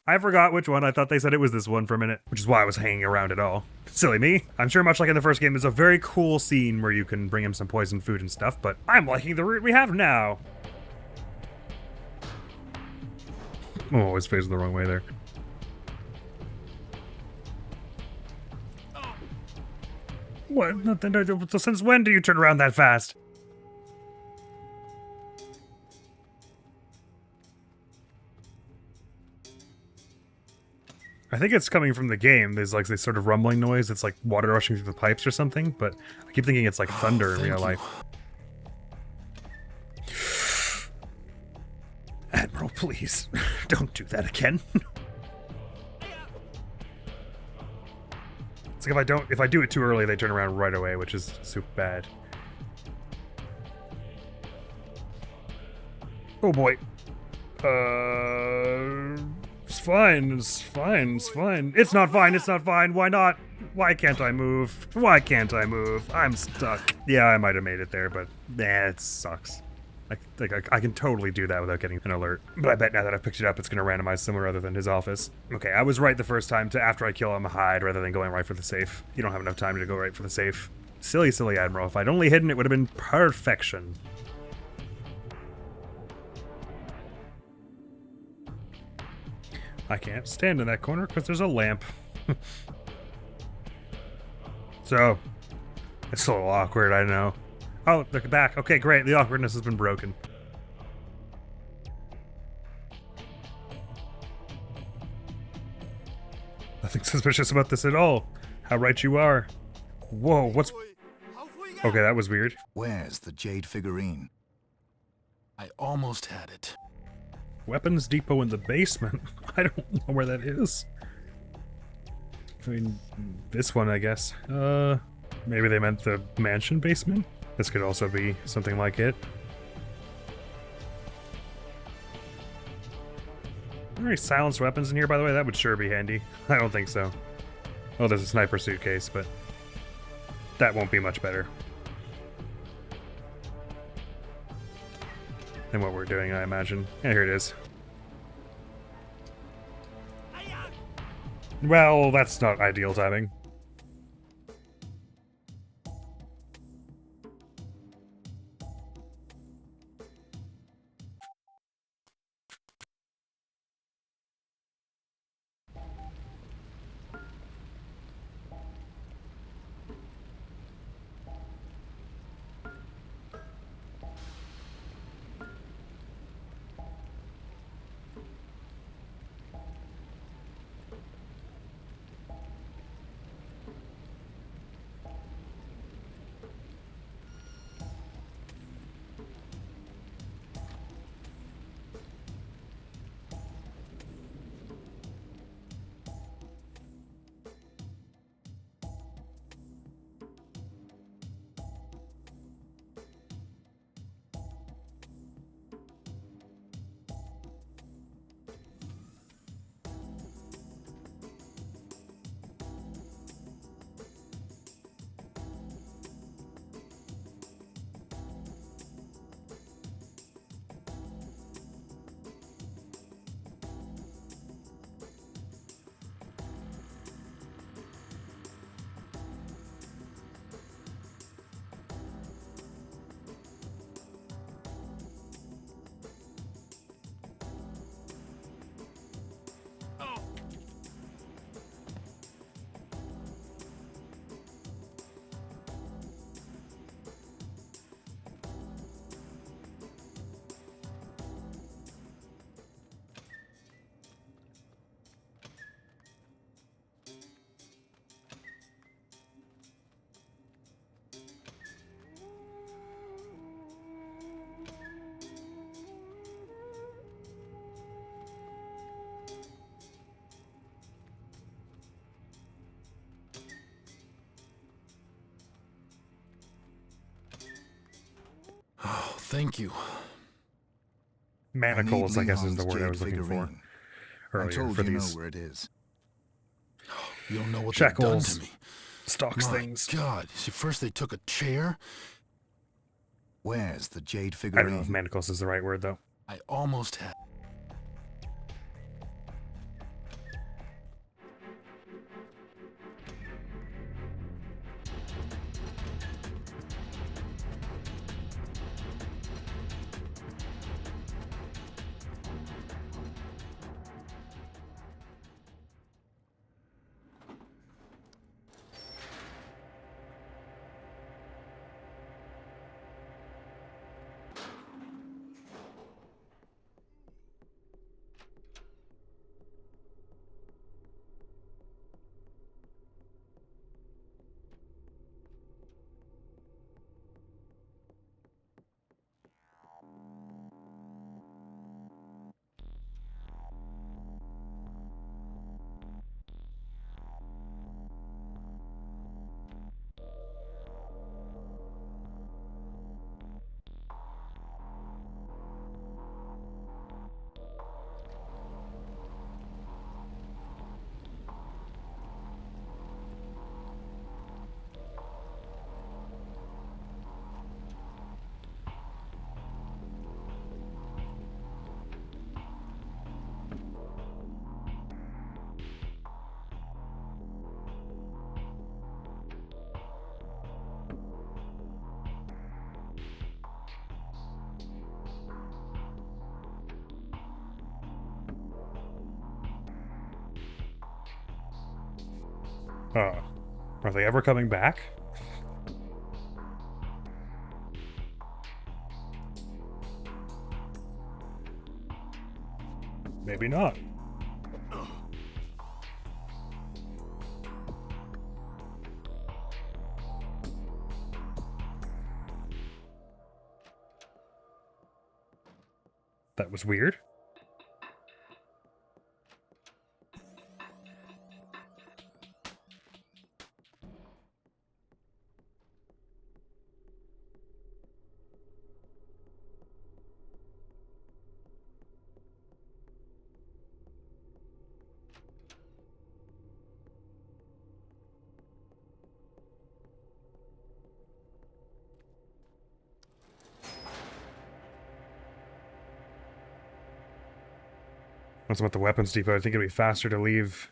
I forgot which one. I thought they said it was this one for a minute, which is why I was hanging around at all. Silly me. I'm sure much like in the first game, there's a very cool scene where you can bring him some poisoned food and stuff, but I'm liking the route we have now. Oh, his face is the wrong way there. What? So since when do you turn around that fast? I think it's coming from the game. There's like this sort of rumbling noise. It's like water rushing through the pipes or something, but I keep thinking it's like thunder in real life. Admiral, please, don't do that again. It's like if I do it too early, they turn around right away, which is super bad. Oh boy. It's fine, it's fine, it's fine. It's not fine, it's not fine. Why not? Why can't I move? Why can't I move? I'm stuck. Yeah, I might have made it there, but nah, it sucks. I can totally do that without getting an alert. But I bet now that I've picked it up, it's going to randomize somewhere other than his office. Okay, I was right the first time to after I kill him hide rather than going right for the safe. You don't have enough time to go right for the safe. Silly, silly Admiral. If I'd only hidden, it would have been perfection. I can't stand in that corner because there's a lamp. So, it's a little awkward, I know. Oh, they're back. Okay, great. The awkwardness has been broken. Nothing suspicious about this at all. How right you are. Whoa, what's... Okay, that was weird. Where's the jade figurine? I almost had it. Weapons depot in the basement. I don't know where that is. I mean, this one, I guess. Maybe they meant the mansion basement? This could also be something like it. Are there any silenced weapons in here, by the way? That would sure be handy. I don't think so. Oh, there's a sniper suitcase, but that won't be much better than what we're doing, I imagine. And here it is. Well, that's not ideal timing. Oh, thank you. Manacles, I need guess, is Leon's the word I jade was looking for figurine. I earlier told for you these know where it is. You don't know what they've done shackles, to me. stocks My things. God. See, first they took a chair. Where's the jade I don't know if figurine? manacles is the right word, though. I almost had. Are they ever coming back? Maybe not. That was weird. What's about the weapons depot? I think it'd be faster to leave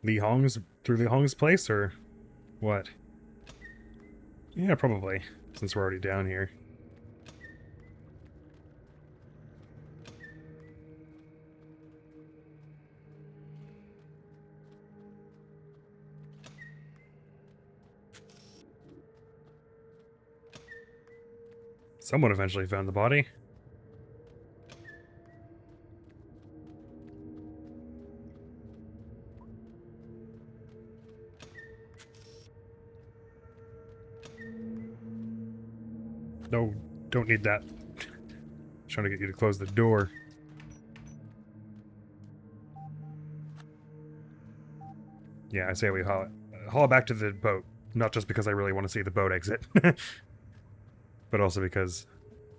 through Li Hong's place, or what? Yeah, probably, since we're already down here. Someone eventually found the body. No, don't need that. Trying to get you to close the door. Yeah, I say we haul it back to the boat. Not just because I really want to see the boat exit, but also because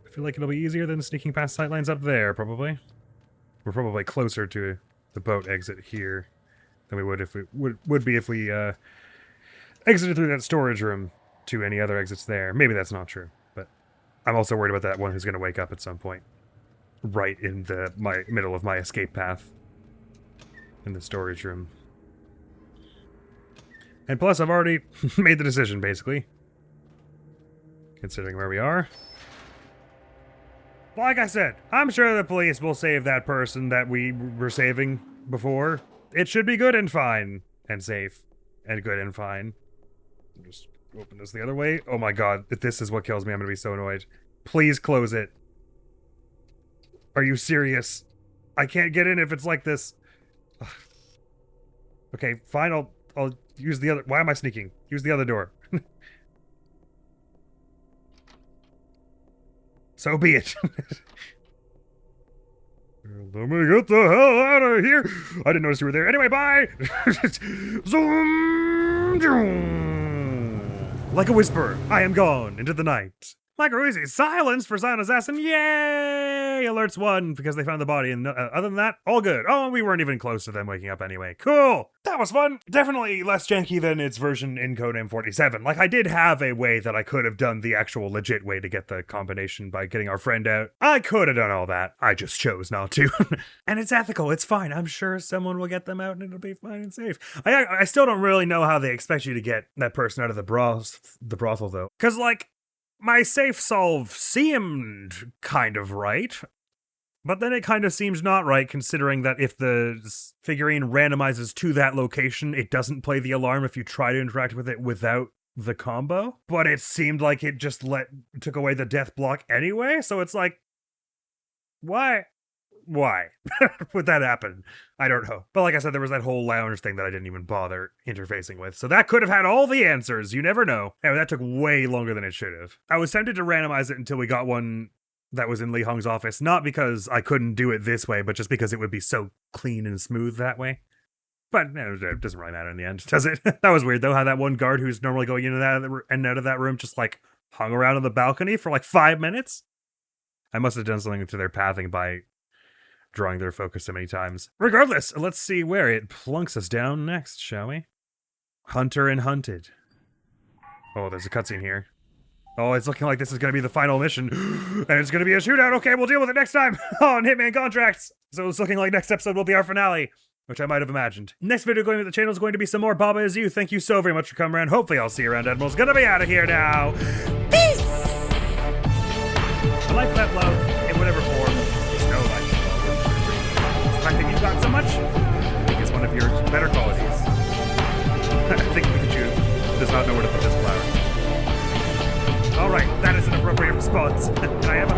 I feel like it'll be easier than sneaking past sightlines up there, probably. We're probably closer to the boat exit here than we would if we would be if we exited through that storage room to any other exits there. Maybe that's not true, but I'm also worried about that one who's going to wake up at some point, right in the middle of my escape path in the storage room. And plus, I've already made the decision, basically, considering where we are. Like I said, I'm sure the police will save that person that we were saving before. It should be good and fine, and safe, and good and fine. Just open this the other way. Oh my god, if this is what kills me, I'm gonna be so annoyed. Please close it. Are you serious? I can't get in if it's like this. Ugh. Okay, fine, I'll use the other... Why am I sneaking? Use the other door. So be it. Let me get the hell out of here. I didn't notice you were there. Anyway, bye. Zoom. Like a whisper, I am gone into the night. Micro Easy, silence for silent assassin. Yay! Alerts 1 because they found the body. And other than that, all good. Oh, we weren't even close to them waking up anyway. Cool. That was fun. Definitely less janky than its version in Codename 47. Like, I did have a way that I could have done the actual legit way to get the combination by getting our friend out. I could have done all that. I just chose not to. And it's ethical. It's fine. I'm sure someone will get them out and it'll be fine and safe. I still don't really know how they expect you to get that person out of the brothel, though. Because, like, my safe solve seemed kind of right, but then it kind of seems not right, considering that if the figurine randomizes to that location, it doesn't play the alarm if you try to interact with it without the combo. But it seemed like it just took away the death block anyway, so it's like, why would that happen? I don't know. But like I said, there was that whole lounge thing that I didn't even bother interfacing with. So that could have had all the answers. You never know. Anyway, that took way longer than it should have. I was tempted to randomize it until we got one that was in Li Hong's office. Not because I couldn't do it this way, but just because it would be so clean and smooth that way. But it doesn't really matter in the end, does it? That was weird, though, how that one guard who's normally going in and out of that room just, like, hung around on the balcony for, like, 5 minutes. I must have done something to their pathing by drawing their focus so many times. Regardless, let's see where it plunks us down next, shall we? Hunter and Hunted. Oh, there's a cutscene here. Oh, it's looking like this is going to be the final mission. And it's going to be a shootout. Okay, we'll deal with it next time on Hitman Contracts. So it's looking like next episode will be our finale, which I might have imagined. Next video going to the channel is going to be some more Baba Is You. Thank you so very much for coming around. Hopefully I'll see you around. Admiral's going to be out of here now. Peace! Life, that love, in whatever form. The fact that you've got so much, I think is one of your better qualities. know where to put this flower. All right, that is an appropriate response. Can I have